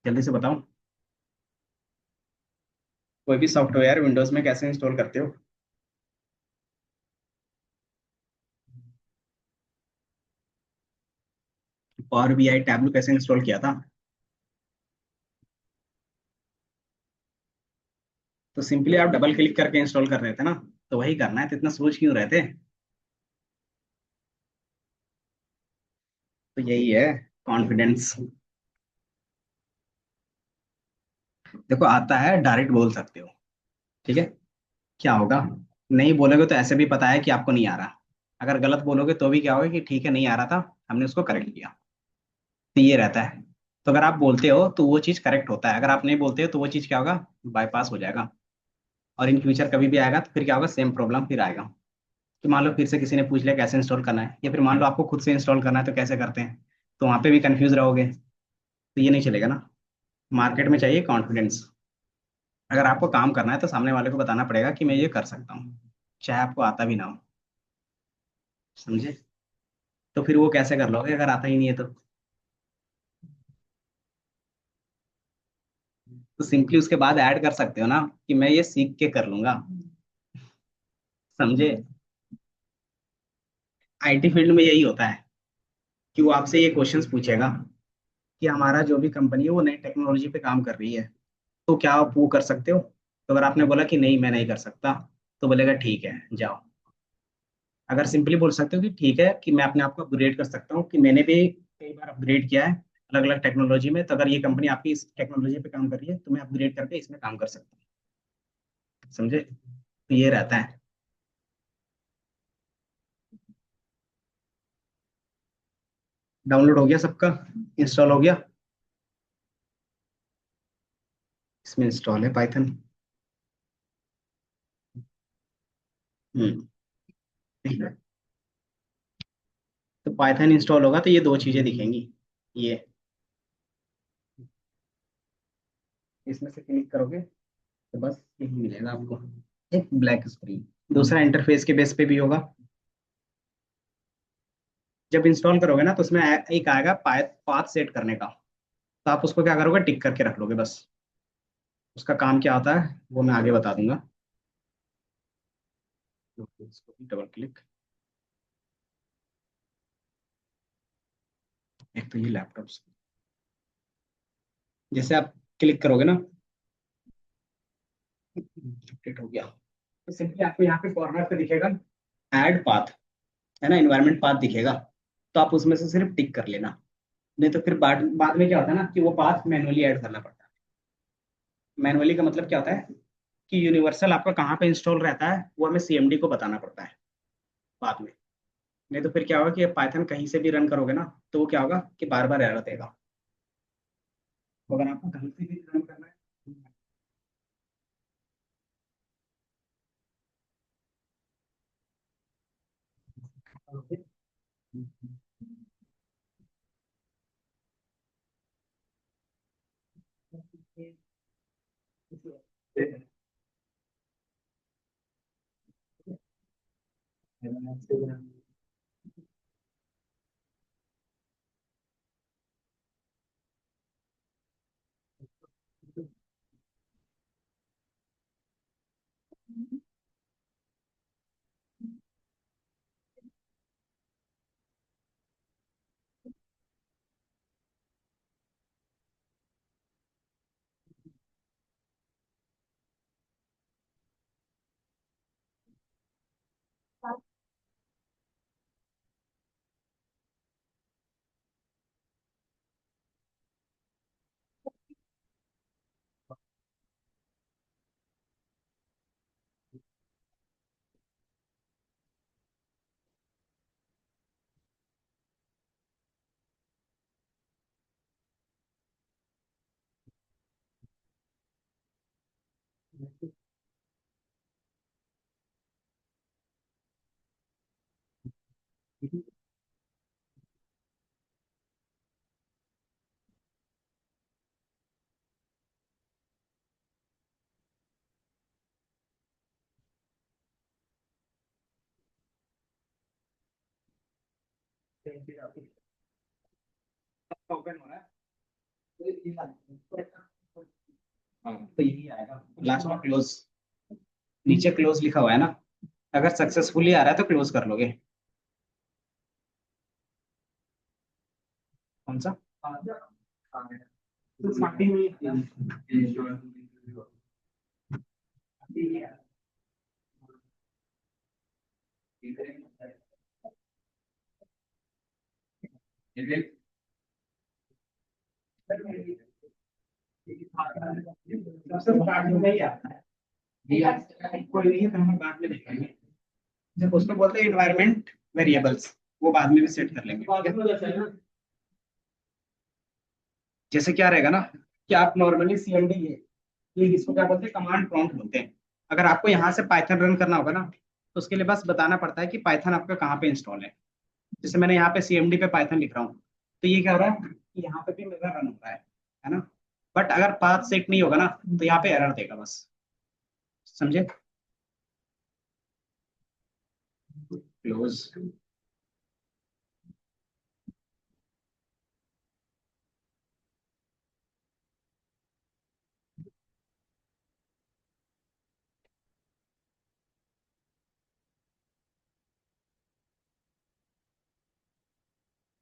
Speaker 1: जल्दी से बताओ। कोई भी सॉफ्टवेयर विंडोज में कैसे इंस्टॉल करते हो। पावर बीआई टैब्लू कैसे इंस्टॉल किया था। तो सिंपली आप डबल क्लिक करके इंस्टॉल कर रहे थे ना, तो वही करना है, तो इतना सोच क्यों रहे थे। तो यही है कॉन्फिडेंस। देखो आता है, डायरेक्ट बोल सकते हो, ठीक है। क्या होगा, नहीं बोलोगे तो ऐसे भी पता है कि आपको नहीं आ रहा, अगर गलत बोलोगे तो भी क्या होगा कि ठीक है नहीं आ रहा था, हमने उसको करेक्ट किया। तो ये रहता है। तो अगर आप बोलते हो तो वो चीज करेक्ट होता है, अगर आप नहीं बोलते हो तो वो चीज क्या होगा, बाईपास हो जाएगा। और इन फ्यूचर कभी भी आएगा तो फिर क्या होगा, सेम प्रॉब्लम फिर आएगा। कि मान लो फिर से किसी ने पूछ लिया कैसे इंस्टॉल करना है, या फिर मान लो आपको खुद से इंस्टॉल करना है तो कैसे करते हैं, तो वहां पे भी कंफ्यूज रहोगे, तो ये नहीं चलेगा ना। मार्केट में चाहिए कॉन्फिडेंस। अगर आपको काम करना है तो सामने वाले को बताना पड़ेगा कि मैं ये कर सकता हूँ, चाहे आपको आता भी ना हो, समझे। तो फिर वो कैसे कर लोगे अगर आता ही नहीं है तो। सिंपली उसके बाद ऐड कर सकते हो ना कि मैं ये सीख के कर लूंगा, समझे। आईटी फील्ड में यही होता है कि वो आपसे ये क्वेश्चंस पूछेगा कि हमारा जो भी कंपनी है वो नई टेक्नोलॉजी पे काम कर रही है, तो क्या आप वो कर सकते हो। तो अगर आपने बोला कि नहीं मैं नहीं कर सकता, तो बोलेगा ठीक है जाओ। अगर सिंपली बोल सकते हो कि ठीक है कि मैं अपने आप को अपग्रेड कर सकता हूँ, कि मैंने भी कई बार अपग्रेड किया है अलग अलग टेक्नोलॉजी में, तो अगर ये कंपनी आपकी इस टेक्नोलॉजी पे काम कर रही है तो मैं अपग्रेड करके इसमें काम कर सकता हूँ, समझे। तो ये रहता है। डाउनलोड हो गया सबका, इंस्टॉल हो गया, इसमें इंस्टॉल है पाइथन। हम्म, ठीक है। तो पाइथन इंस्टॉल होगा तो ये दो चीजें दिखेंगी, ये इसमें से क्लिक करोगे तो बस यही मिलेगा आपको, एक ब्लैक स्क्रीन। दूसरा इंटरफेस के बेस पे भी होगा। जब इंस्टॉल करोगे ना तो उसमें एक आएगा पाथ सेट करने का, तो आप उसको क्या करोगे, टिक करके रख लोगे बस। उसका काम क्या होता है वो मैं आगे बता दूंगा। तो इसको डबल क्लिक, एक तो ये लैपटॉप, जैसे आप क्लिक करोगे ना, अपडेट हो गया, तो सिंपली आपको यहाँ पे कॉर्नर पे दिखेगा ऐड पाथ, है ना, एनवायरमेंट पाथ दिखेगा। तो आप उसमें से सिर्फ टिक कर लेना, नहीं तो फिर बाद बाद में क्या होता है ना कि वो पाथ मैनुअली ऐड करना पड़ता है। मैनुअली का मतलब क्या होता है कि यूनिवर्सल आपका कहाँ पे इंस्टॉल रहता है वो हमें सीएमडी को बताना पड़ता है बाद में। नहीं तो फिर क्या होगा कि पाइथन कहीं से भी रन करोगे ना तो वो क्या होगा कि बार बार एरर देगा। तो अगर आपको कहीं से भी रन करना है, ओपन हो रहा है। हाँ तो यही आएगा लास्ट में क्लोज। नीचे क्लोज लिखा हुआ है ना, अगर सक्सेसफुली आ रहा है तो क्लोज कर लोगे। कौन सा? सबसे स्टार्ट में ही आता है। कोई नहीं है तो हम बाद में देखेंगे। जब उसको बोलते हैं इन्वायरमेंट वेरिएबल्स, वो बाद में भी सेट कर लेंगे, ठीक है? जैसे क्या रहेगा ना कि आप नॉर्मली सीएमडी ये इसको क्या बोलते हैं, कमांड प्रॉम्प्ट बोलते हैं। अगर आपको यहाँ से पाइथन रन करना होगा ना, तो उसके लिए बस बताना पड़ता है कि पाइथन आपका कहाँ पे इंस्टॉल है। जैसे मैंने यहाँ पे सीएमडी पे पाइथन लिख रहा हूँ, तो ये क्या हो रहा है कि यहाँ पे भी मेरा रन हो रहा है ना। बट अगर पाथ सेट नहीं होगा ना, तो यहाँ पे एरर देगा बस। समझे? क्लोज।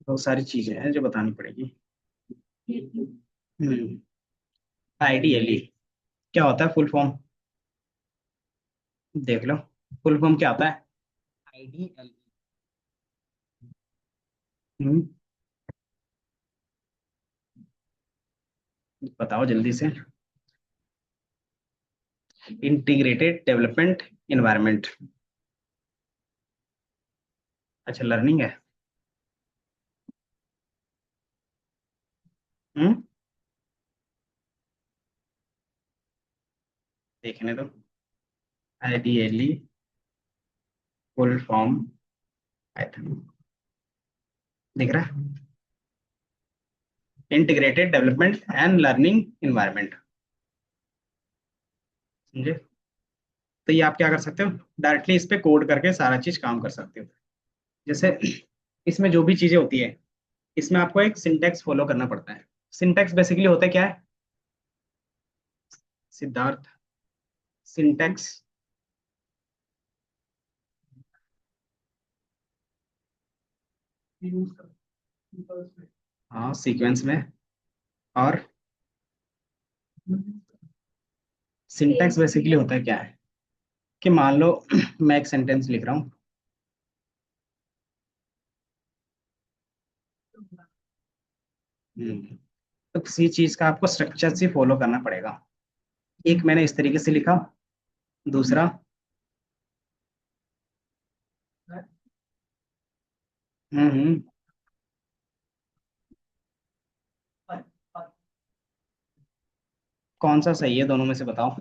Speaker 1: बहुत सारी चीजें हैं जो बतानी पड़ेगी। हम्म। आइडियली क्या होता है फुल फॉर्म? देख लो, फुल फॉर्म क्या होता है? आइडियली। हम्म। बताओ जल्दी से। Integrated development environment. अच्छा, लर्निंग है। हम्म। देखने दो। आइडियली फुल फॉर्म पाइथन दिख रहा है? Integrated development and learning environment. समझे? तो ये आप क्या कर सकते हो, डायरेक्टली इस पे कोड करके सारा चीज काम कर सकते हो। जैसे इसमें जो भी चीजें होती है, इसमें आपको एक सिंटेक्स फॉलो करना पड़ता है। सिंटेक्स बेसिकली होता है क्या है सिद्धार्थ? सिंटेक्स। हाँ सीक्वेंस में। और सिंटेक्स बेसिकली होता है क्या है कि मान लो मैं एक सेंटेंस लिख रहा हूँ। तो किसी चीज का आपको स्ट्रक्चर से फॉलो करना पड़ेगा। एक मैंने इस तरीके से लिखा, दूसरा। हम्म। कौन सा सही है दोनों में से बताओ?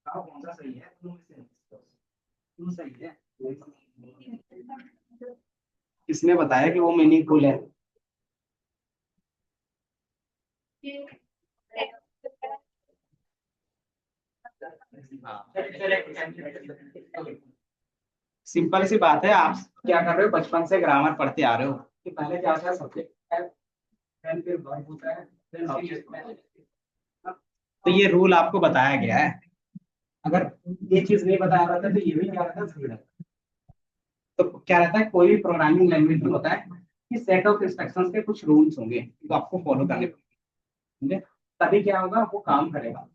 Speaker 1: बताओ कौन सा सही है दोनों में से? क्यों सही है? किसने बताया कि वो मीनिंगफुल है? सिंपल सी बात है, आप क्या कर रहे हो, बचपन से ग्रामर पढ़ते आ रहे हो कि पहले क्या क्या सब्जेक्ट है, then फिर verb होता है, then object। तो ये रूल आपको बताया गया है। अगर ये चीज नहीं बताया रहता तो ये भी क्या रहता, भूल रहता। तो क्या रहता है, कोई भी प्रोग्रामिंग लैंग्वेज में होता है कि सेट ऑफ इंस्ट्रक्शंस के कुछ रूल्स होंगे जो आपको फॉलो करने पड़ेंगे, तभी क्या होगा, वो काम करेगा।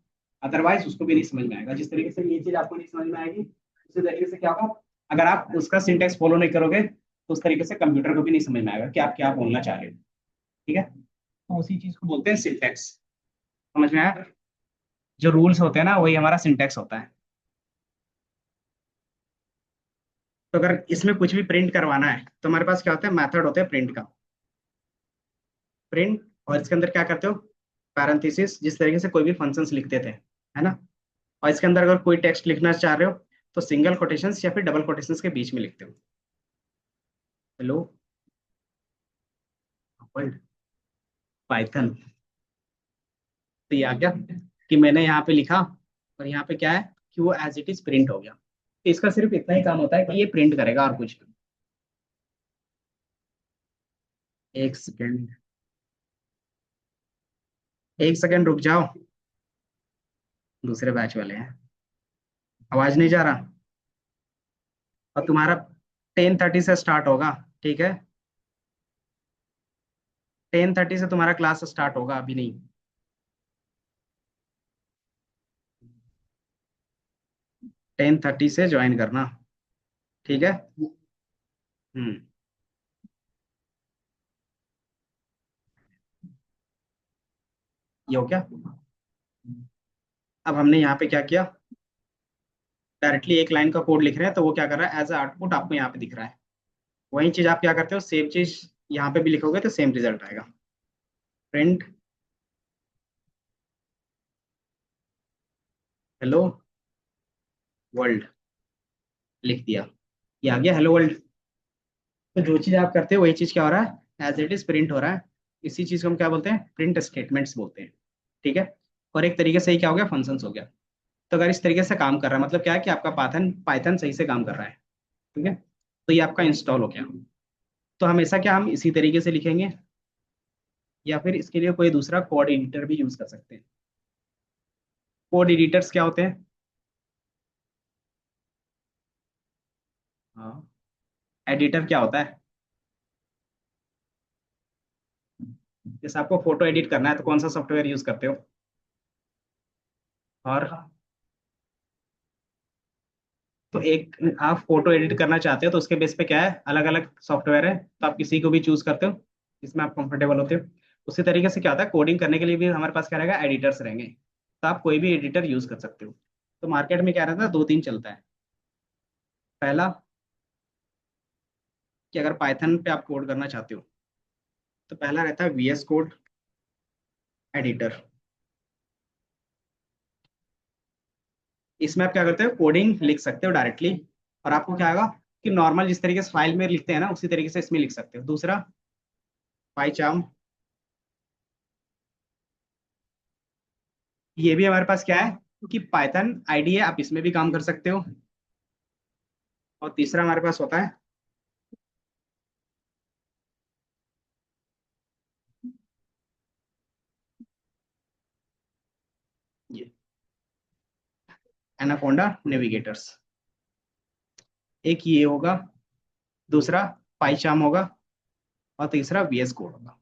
Speaker 1: अदरवाइज उसको भी नहीं समझ में आएगा। जिस तरीके से ये चीज आपको नहीं समझ में आएगी, उसी तरीके से क्या होगा, अगर आप उसका सिंटेक्स फॉलो नहीं करोगे तो उस तरीके से कंप्यूटर को भी नहीं समझ में आएगा कि आप क्या बोलना चाह रहे हो। ठीक है, तो उसी चीज को बोलते हैं सिंटेक्स। समझ में आया? जो रूल्स होते हैं ना वही हमारा सिंटेक्स होता है। तो अगर इसमें कुछ भी प्रिंट करवाना है तो हमारे पास क्या होता है, मेथड होता है प्रिंट का। प्रिंट, और इसके अंदर क्या करते हो, पैरेंथेसिस, जिस तरीके से कोई भी फंक्शंस लिखते थे, है ना। और इसके अंदर अगर कोई टेक्स्ट लिखना चाह रहे हो तो सिंगल कोटेशंस या फिर डबल कोटेशंस के बीच में लिखते हो। Hello world, Python. तो ये आ गया कि मैंने यहाँ पे लिखा और यहाँ पे क्या है कि वो एज इट इज प्रिंट हो गया। तो इसका सिर्फ इतना ही काम होता है कि ये प्रिंट करेगा और कुछ नहीं। एक सेकेंड, एक सेकेंड रुक जाओ, दूसरे बैच वाले हैं। आवाज नहीं जा रहा? और तुम्हारा 10:30 से स्टार्ट होगा, ठीक है। 10:30 से तुम्हारा क्लास स्टार्ट होगा, अभी नहीं। 10:30 से ज्वाइन करना, ठीक है। हम्म। ये हो क्या, अब हमने यहाँ पे क्या किया, डायरेक्टली एक लाइन का कोड लिख रहे हैं तो वो क्या कर रहा है, एज अ आउटपुट आपको यहाँ पे दिख रहा है। वही चीज आप क्या करते हो, सेम चीज यहाँ पे भी लिखोगे तो सेम रिजल्ट आएगा। प्रिंट हेलो वर्ल्ड, लिख दिया, ये आ गया हेलो वर्ल्ड। तो जो चीज आप करते हो वही चीज क्या हो रहा है, एज इट इज प्रिंट हो रहा है। इसी चीज को हम क्या बोलते हैं, प्रिंट स्टेटमेंट्स बोलते हैं। ठीक है, और एक तरीके से ही क्या हो गया, फंक्शंस हो गया। तो अगर इस तरीके से काम कर रहा है मतलब क्या है कि आपका पाइथन पाइथन सही से काम कर रहा है। ठीक है, तो ये आपका इंस्टॉल हो गया। तो हमेशा क्या हम इसी तरीके से लिखेंगे, या फिर इसके लिए कोई दूसरा कोड एडिटर भी यूज कर सकते हैं। कोड एडिटर्स क्या होते हैं? हाँ, एडिटर क्या होता है? जैसे आपको फोटो एडिट करना है तो कौन सा सॉफ्टवेयर यूज करते हो? और तो एक, आप फोटो एडिट करना चाहते हो तो उसके बेस पे क्या है, अलग अलग सॉफ्टवेयर है, तो आप किसी को भी चूज करते हो जिसमें आप कंफर्टेबल होते हो। उसी तरीके से क्या होता है, कोडिंग करने के लिए भी हमारे पास क्या रहेगा, एडिटर्स रहेंगे। तो आप कोई भी एडिटर यूज कर सकते हो। तो मार्केट में क्या रहता है, दो तीन चलता है। पहला, कि अगर पाइथन पे आप कोड करना चाहते हो तो पहला रहता है VS कोड एडिटर। इसमें आप क्या करते हो, कोडिंग लिख सकते हो डायरेक्टली, और आपको क्या आएगा कि नॉर्मल जिस तरीके से फाइल में लिखते हैं ना उसी तरीके से इसमें लिख सकते हो। दूसरा, पाईचार्म, ये भी हमारे पास क्या है कि पाइथन आईडी है, आप इसमें भी काम कर सकते हो। और तीसरा हमारे पास होता है ये एनाकोंडा नेविगेटर्स। एक ये होगा, दूसरा पाईचार्म होगा, और तीसरा VS कोड होगा।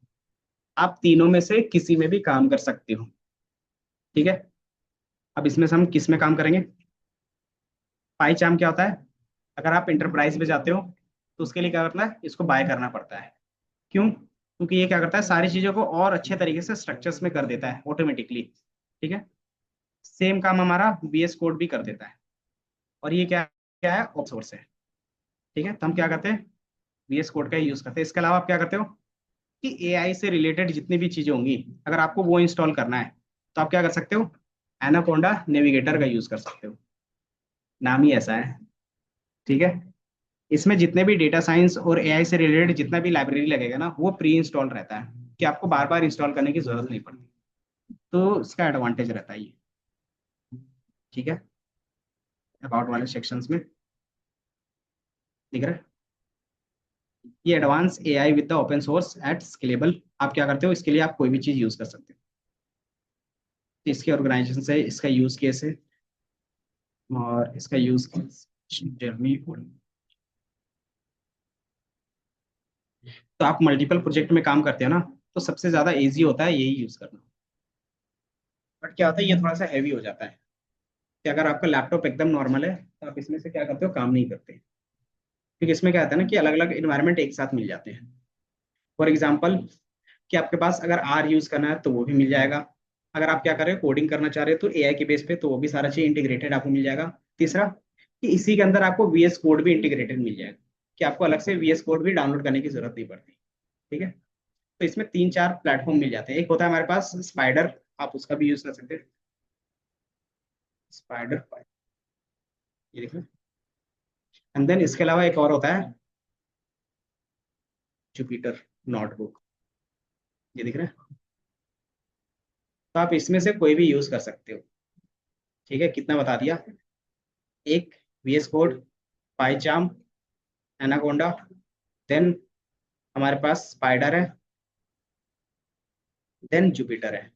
Speaker 1: आप तीनों में से किसी में भी काम कर सकते हो। ठीक है, अब इसमें से हम किस में काम करेंगे। पाईचार्म क्या होता है, अगर आप इंटरप्राइज में जाते हो तो उसके लिए क्या करना है, इसको बाय करना पड़ता है। क्यों? क्योंकि ये क्या करता है, सारी चीजों को और अच्छे तरीके से स्ट्रक्चर्स में कर देता है ऑटोमेटिकली। ठीक है, सेम काम हमारा VS कोड भी कर देता है। और ये क्या क्या है, ओपन सोर्स है। ठीक है, तो हम क्या करते हैं, VS कोड का ही यूज करते हैं। इसके अलावा आप क्या करते हो कि AI से रिलेटेड जितनी भी चीजें होंगी, अगर आपको वो इंस्टॉल करना है तो आप क्या कर सकते हो, एनाकोंडा नेविगेटर का यूज कर सकते हो। नाम ही ऐसा है। ठीक है, इसमें जितने भी डेटा साइंस और AI से रिलेटेड जितना भी लाइब्रेरी लगेगा ना वो प्री इंस्टॉल रहता है, कि आपको बार बार इंस्टॉल करने की जरूरत नहीं पड़ती। तो इसका एडवांटेज रहता है ये। ठीक है, अबाउट वाले सेक्शंस में दिख रहा है, ये advance AI with the open source at scalable. आप क्या करते हो, इसके लिए आप कोई भी चीज यूज कर सकते हो। तो इसके ऑर्गेनाइजेशन से इसका यूज केस है, और इसका यूज केस जर्नी। तो आप मल्टीपल प्रोजेक्ट में काम करते हो ना, तो सबसे ज्यादा इजी होता है यही यूज करना। बट क्या होता है, ये थोड़ा सा हैवी हो जाता है कि अगर आपका लैपटॉप एकदम नॉर्मल है तो आप इसमें से क्या करते हो, काम नहीं करते। क्योंकि इसमें क्या होता है ना कि अलग अलग इन्वायरमेंट एक साथ मिल जाते हैं। फॉर एग्जाम्पल कि आपके पास अगर आर यूज करना है तो वो भी मिल जाएगा। अगर आप क्या कर रहे हो, कोडिंग करना चाह रहे हो तो एआई के बेस पे, तो वो भी सारा चीज इंटीग्रेटेड आपको मिल जाएगा। तीसरा कि इसी के अंदर आपको वीएस कोड भी इंटीग्रेटेड मिल जाएगा, कि आपको अलग से वीएस कोड भी डाउनलोड करने की जरूरत नहीं पड़ती। ठीक है। तो इसमें तीन चार प्लेटफॉर्म मिल जाते हैं। एक होता है हमारे पास स्पाइडर, आप उसका भी यूज कर सकते हैं। स्पाइडर, ये देखो। एंड देन इसके अलावा एक और होता है जुपिटर नोटबुक, ये दिख रहा है। तो आप इसमें से कोई भी यूज कर सकते हो। ठीक है, कितना बता दिया। एक वीएस कोड, पाइचाम, एनाकोंडा, देन हमारे पास स्पाइडर है, देन जुपिटर है।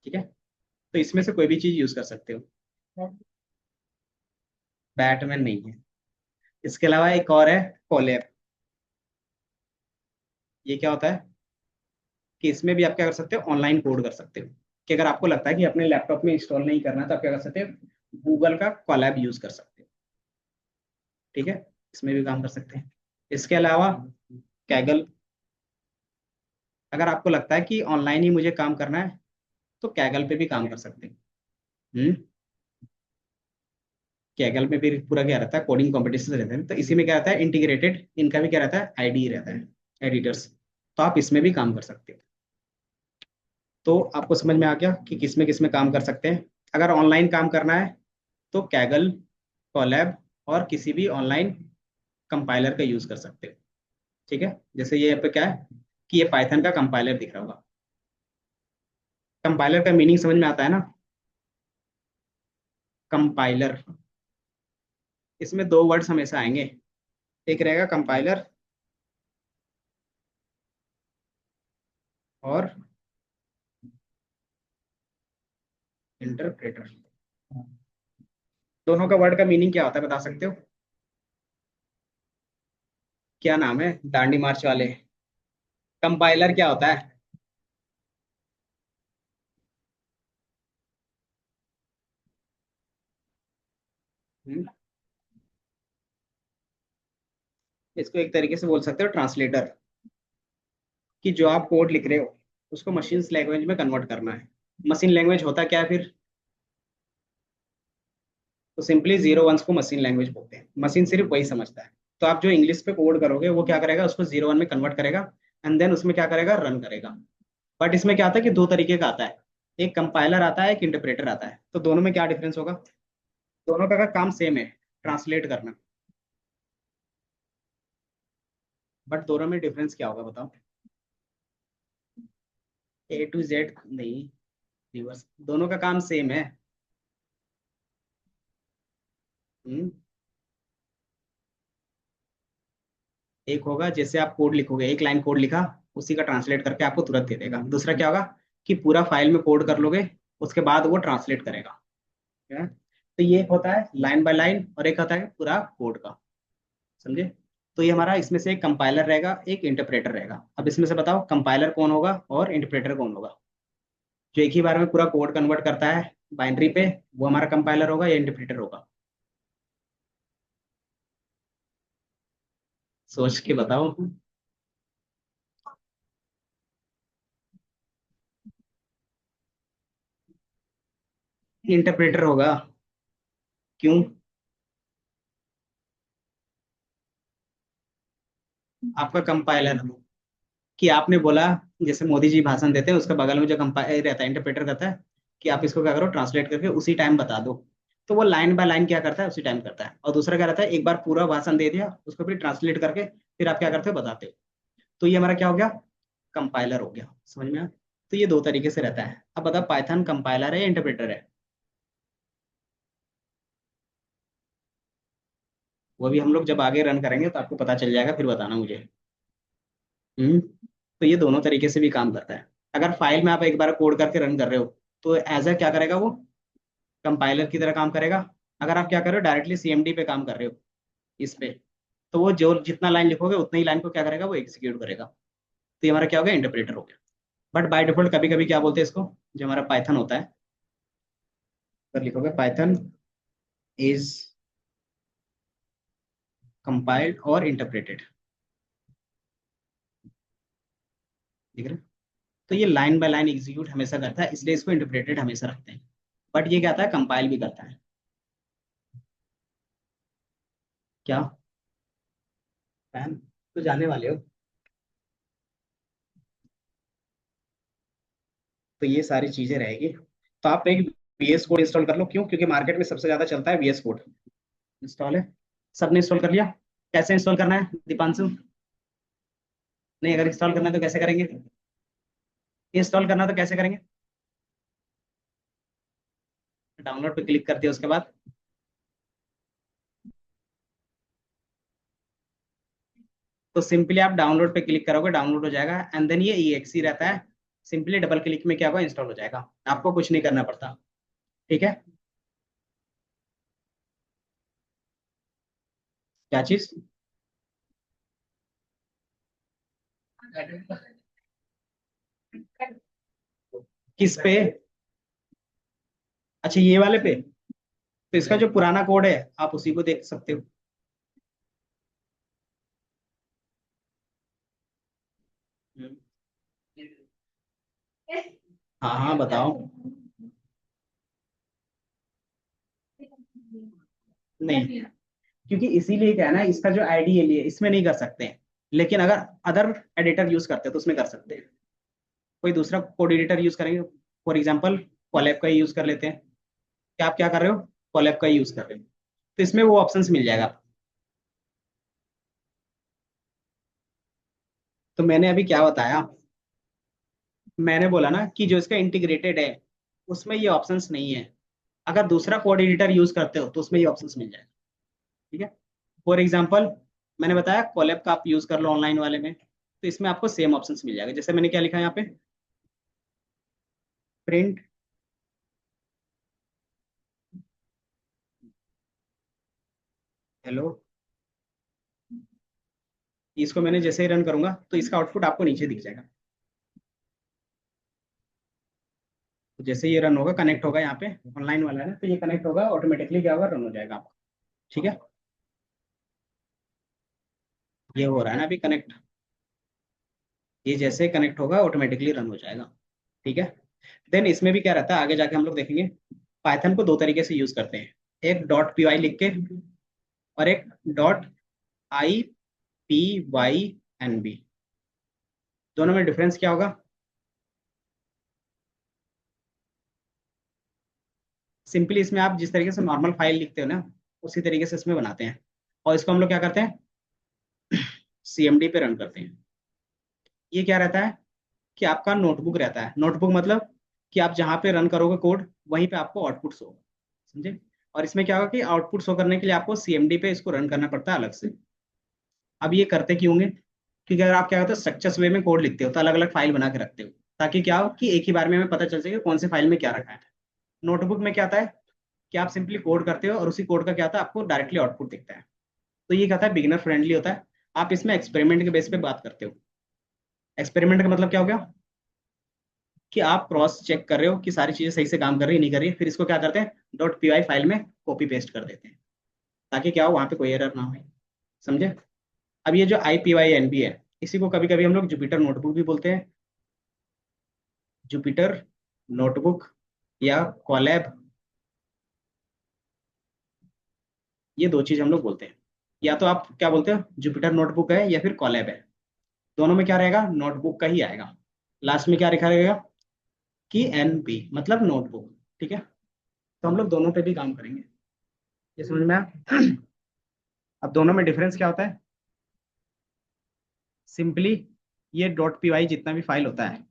Speaker 1: ठीक है। तो इसमें से कोई भी चीज यूज कर सकते हो। बैटमैन नहीं है। इसके अलावा एक और है कोलैब। ये क्या होता है कि इसमें भी आप क्या कर सकते हो, ऑनलाइन कोड कर सकते हो। कि अगर आपको लगता है कि अपने लैपटॉप में इंस्टॉल नहीं करना तो आप क्या कर सकते हो, गूगल का कोलैब यूज कर सकते हो। ठीक है, इसमें भी काम कर सकते हैं। इसके अलावा कैगल, अगर आपको लगता है कि ऑनलाइन ही मुझे काम करना है तो कैगल पे भी काम कर सकते हैं। हम्म। कैगल में भी पूरा क्या रहता है, कोडिंग कॉम्पिटिशन रहते हैं, तो इसी में क्या रहता है, इंटीग्रेटेड इनका भी क्या रहता है, आईडी रहता है, एडिटर्स। तो आप इसमें भी काम कर सकते हो। तो आपको समझ में आ गया कि किस में काम कर सकते हैं। अगर ऑनलाइन काम करना है तो कैगल, कोलैब और किसी भी ऑनलाइन कंपाइलर का यूज कर सकते हो। ठीक है, जैसे ये पे क्या है कि ये पाइथन का कंपाइलर दिख रहा होगा। कंपाइलर का मीनिंग समझ में आता है ना। कंपाइलर, इसमें दो वर्ड्स हमेशा आएंगे। एक रहेगा कंपाइलर और इंटरप्रेटर। दोनों का वर्ड का मीनिंग क्या होता है बता सकते हो। क्या नाम है दांडी मार्च वाले, कंपाइलर क्या होता है। हम्म, इसको एक तरीके से बोल सकते हो ट्रांसलेटर, कि जो आप कोड लिख रहे हो उसको मशीन लैंग्वेज में कन्वर्ट करना है। मशीन लैंग्वेज होता क्या है फिर, तो सिंपली जीरो वंस को मशीन लैंग्वेज बोलते हैं। मशीन सिर्फ वही समझता है। तो आप जो इंग्लिश पे कोड करोगे वो क्या करेगा, उसको जीरो वन में कन्वर्ट करेगा एंड देन उसमें क्या करेगा, रन करेगा। बट इसमें क्या आता है कि दो तरीके का आता है, एक कंपाइलर आता है, एक इंटरप्रेटर आता है। तो दोनों में क्या डिफरेंस होगा, दोनों का काम सेम है, ट्रांसलेट करना। बट दोनों में डिफरेंस क्या होगा बताओ। ए टू जेड नहीं, रिवर्स, दोनों का काम सेम है। हम्म, एक होगा जैसे आप कोड लिखोगे, एक लाइन कोड लिखा, उसी का ट्रांसलेट करके आपको तुरंत दे देगा। दूसरा क्या होगा कि पूरा फाइल में कोड कर लोगे, उसके बाद वो ट्रांसलेट करेगा। है? तो ये एक होता है लाइन बाय लाइन और एक होता है पूरा कोड का। समझे। तो ये हमारा इसमें से एक कंपाइलर रहेगा, एक इंटरप्रेटर रहेगा। अब इसमें से बताओ कंपाइलर कौन होगा और इंटरप्रेटर कौन होगा। जो एक ही बार में पूरा कोड कन्वर्ट करता है बाइनरी पे, वो हमारा कंपाइलर होगा या इंटरप्रेटर होगा। सोच के बताओ। इंटरप्रेटर होगा। क्यों, आपका कंपाइलर, कि आपने बोला, जैसे मोदी जी भाषण देते हैं उसके बगल में जो कंपाइलर रहता है, इंटरप्रेटर रहता है, कि आप इसको क्या करो, ट्रांसलेट करके उसी टाइम बता दो। तो वो लाइन बाय लाइन क्या करता है, उसी टाइम करता है। और दूसरा क्या रहता है, एक बार पूरा भाषण दे दिया उसको फिर ट्रांसलेट करके फिर आप क्या करते हो, बताते हो। तो ये हमारा क्या हो गया, कंपाइलर हो गया। समझ में आया। तो ये दो तरीके से रहता है। अब बता, पाइथन कंपाइलर है या इंटरप्रेटर है। वो भी हम लोग जब आगे रन करेंगे तो आपको पता चल जाएगा, फिर बताना मुझे। तो ये दोनों तरीके से भी काम करता है। अगर फाइल में आप एक बार कोड करके रन कर रहे हो तो एज अ क्या करेगा वो, कंपाइलर की तरह काम करेगा। अगर आप क्या कर रहे हो, डायरेक्टली सीएमडी पे काम कर रहे हो इस पे, तो वो जो जितना लाइन लिखोगे उतना ही लाइन को क्या करेगा, वो एग्जीक्यूट करेगा। तो ये हमारा क्या हो गया, इंटरप्रेटर हो गया। बट बाय डिफॉल्ट कभी कभी क्या बोलते हैं इसको, जो हमारा पाइथन होता है, अगर लिखोगे पाइथन इज कंपाइल्ड और इंटरप्रेटेड, ठीक है। तो ये लाइन बाय लाइन एग्जीक्यूट हमेशा करता है, इसलिए इसको इंटरप्रेटेड हमेशा रखते हैं। बट ये क्या आता है, कंपाइल भी करता है। क्या फैन तो जाने वाले हो। तो ये सारी चीजें रहेगी। तो आप एक VS कोड इंस्टॉल कर लो, क्यों? क्योंकि मार्केट में सबसे ज्यादा चलता है VS कोड। इंस्टॉल है, सबने इंस्टॉल कर लिया? कैसे इंस्टॉल करना है दीपांशु? नहीं, अगर इंस्टॉल करना है तो कैसे करेंगे? इंस्टॉल करना तो कैसे करेंगे? डाउनलोड पे क्लिक करते हैं, उसके बाद तो सिंपली आप डाउनलोड पे क्लिक करोगे, डाउनलोड हो जाएगा, एंड देन ये EXE रहता है। सिंपली डबल क्लिक में क्या होगा, इंस्टॉल हो जाएगा। आपको कुछ नहीं करना पड़ता। ठीक है। क्या चीज? किस पे? अच्छा, ये वाले पे। तो इसका जो पुराना कोड है आप उसी को देख सकते हो। हम्म। हाँ हाँ, बताओ। नहीं, क्योंकि इसीलिए क्या है ना, इसका जो आईडी है लिए इसमें नहीं कर सकते हैं। लेकिन अगर अदर एडिटर यूज करते हैं तो उसमें कर सकते हैं। कोई दूसरा कोड एडिटर यूज करेंगे, फॉर एग्जाम्पल कोलैब का ही यूज कर लेते हैं। क्या आप क्या कर रहे हो? कोलैब का ही यूज कर रहे हो, तो इसमें वो ऑप्शंस मिल जाएगा। तो मैंने अभी क्या बताया, मैंने बोला ना कि जो इसका इंटीग्रेटेड है उसमें ये ऑप्शंस नहीं है। अगर दूसरा कोड एडिटर यूज करते हो तो उसमें ये ऑप्शंस मिल जाएगा। ठीक है। फॉर एग्जाम्पल, मैंने बताया कोलैब का आप यूज कर लो ऑनलाइन वाले में, तो इसमें आपको सेम ऑप्शंस मिल जाएगा। जैसे मैंने क्या लिखा है यहाँ पे, प्रिंट। हेलो। इसको मैंने जैसे ही रन करूंगा तो इसका आउटपुट आपको नीचे दिख जाएगा। तो जैसे ये रन होगा, कनेक्ट होगा, यहाँ पे ऑनलाइन वाला है ना, तो ये कनेक्ट होगा ऑटोमेटिकली, क्या होगा, रन हो जाएगा आपका। ठीक है। ये हो रहा है ना अभी कनेक्ट। ये जैसे कनेक्ट होगा ऑटोमेटिकली रन हो जाएगा। ठीक है। देन इसमें भी क्या रहता है, आगे जाके हम लोग देखेंगे। पाइथन को दो तरीके से यूज करते हैं, एक .py लिख के और एक .ipynb। दोनों में डिफरेंस क्या होगा? सिंपली इसमें आप जिस तरीके से नॉर्मल फाइल लिखते हो ना, उसी तरीके से इसमें बनाते हैं। और इसको हम लोग क्या करते हैं, CMD पे रन करते हैं। ये क्या रहता है कि आपका नोटबुक रहता है। नोटबुक मतलब कि आप जहाँ पे रन करोगे कोड, वहीं पे आपको आउटपुट शो होगा। समझे? और इसमें क्या होगा कि आउटपुट शो करने के लिए आपको CMD पे इसको रन करना पड़ता है अलग से। अब ये करते क्यों होंगे? क्योंकि अगर आप क्या करते हो, स्ट्रक्चर्स वे में कोड लिखते हो तो अलग अलग फाइल बना के रखते हो, ताकि क्या हो कि एक ही बार में हमें पता चल सके कौन से फाइल में क्या रखा है। नोटबुक में क्या आता है कि आप सिंपली कोड करते हो और उसी कोड का क्या आता है, आपको डायरेक्टली आउटपुट दिखता है। तो ये क्या होता है, बिगिनर फ्रेंडली होता है। आप इसमें एक्सपेरिमेंट के बेस पे बात करते हो। एक्सपेरिमेंट का मतलब क्या हो गया कि आप क्रॉस चेक कर रहे हो कि सारी चीजें सही से काम कर रही है नहीं कर रही है, फिर इसको क्या करते हैं, .py फाइल में कॉपी पेस्ट कर देते हैं, ताकि क्या हो, वहां पे कोई एरर ना हो। समझे? अब ये जो IPYNB है, इसी को कभी कभी हम लोग जुपिटर नोटबुक भी बोलते हैं। जुपिटर नोटबुक या कॉलैब, ये दो चीज हम लोग बोलते हैं। या तो आप क्या बोलते हो, जुपिटर नोटबुक है या फिर कॉलैब है। दोनों में क्या रहेगा, नोटबुक का ही आएगा। लास्ट में क्या लिखा रहेगा कि NP मतलब नोटबुक। ठीक है। तो हम लोग दोनों पे भी काम करेंगे। ये समझ में आया? अब दोनों में डिफरेंस क्या होता है? सिंपली ये .py जितना भी फाइल होता है,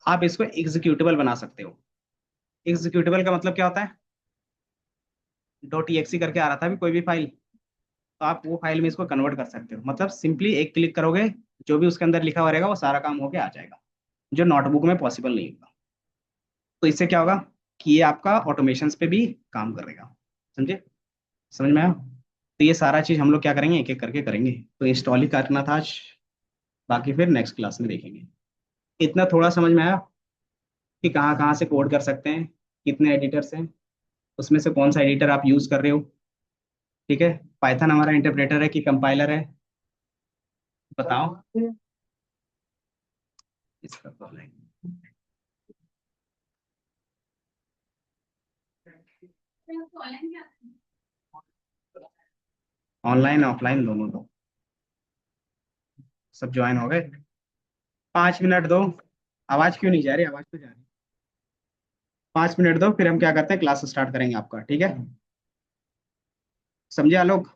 Speaker 1: आप इसको एग्जीक्यूटेबल बना सकते हो। एग्जीक्यूटेबल का मतलब क्या होता है, .exe करके आ रहा था अभी कोई भी फाइल, तो आप वो फाइल में इसको कन्वर्ट कर सकते हो। मतलब सिंपली एक क्लिक करोगे, जो भी उसके अंदर लिखा हुआ रहेगा वो सारा काम होके आ जाएगा, जो नोटबुक में पॉसिबल नहीं होगा। तो इससे क्या होगा कि ये आपका ऑटोमेशन पे भी काम करेगा। समझे? समझ में आया? तो ये सारा चीज हम लोग क्या करेंगे, एक एक करके करेंगे। तो इंस्टॉल ही करना था आज, बाकी फिर नेक्स्ट क्लास में देखेंगे। इतना थोड़ा समझ में आया कि कहाँ कहाँ से कोड कर सकते हैं, कितने एडिटर्स हैं, उसमें से कौन सा एडिटर आप यूज कर रहे हो। ठीक है, पाइथन हमारा इंटरप्रेटर है कि कंपाइलर है, बताओ। इसका कॉल है। ऑनलाइन ऑफलाइन दोनों दो, सब ज्वाइन हो गए। 5 मिनट दो। आवाज क्यों नहीं जा रही? आवाज तो जा रही है। 5 मिनट दो, फिर हम क्या करते हैं, क्लास स्टार्ट करेंगे आपका, ठीक है? समझे आलोक?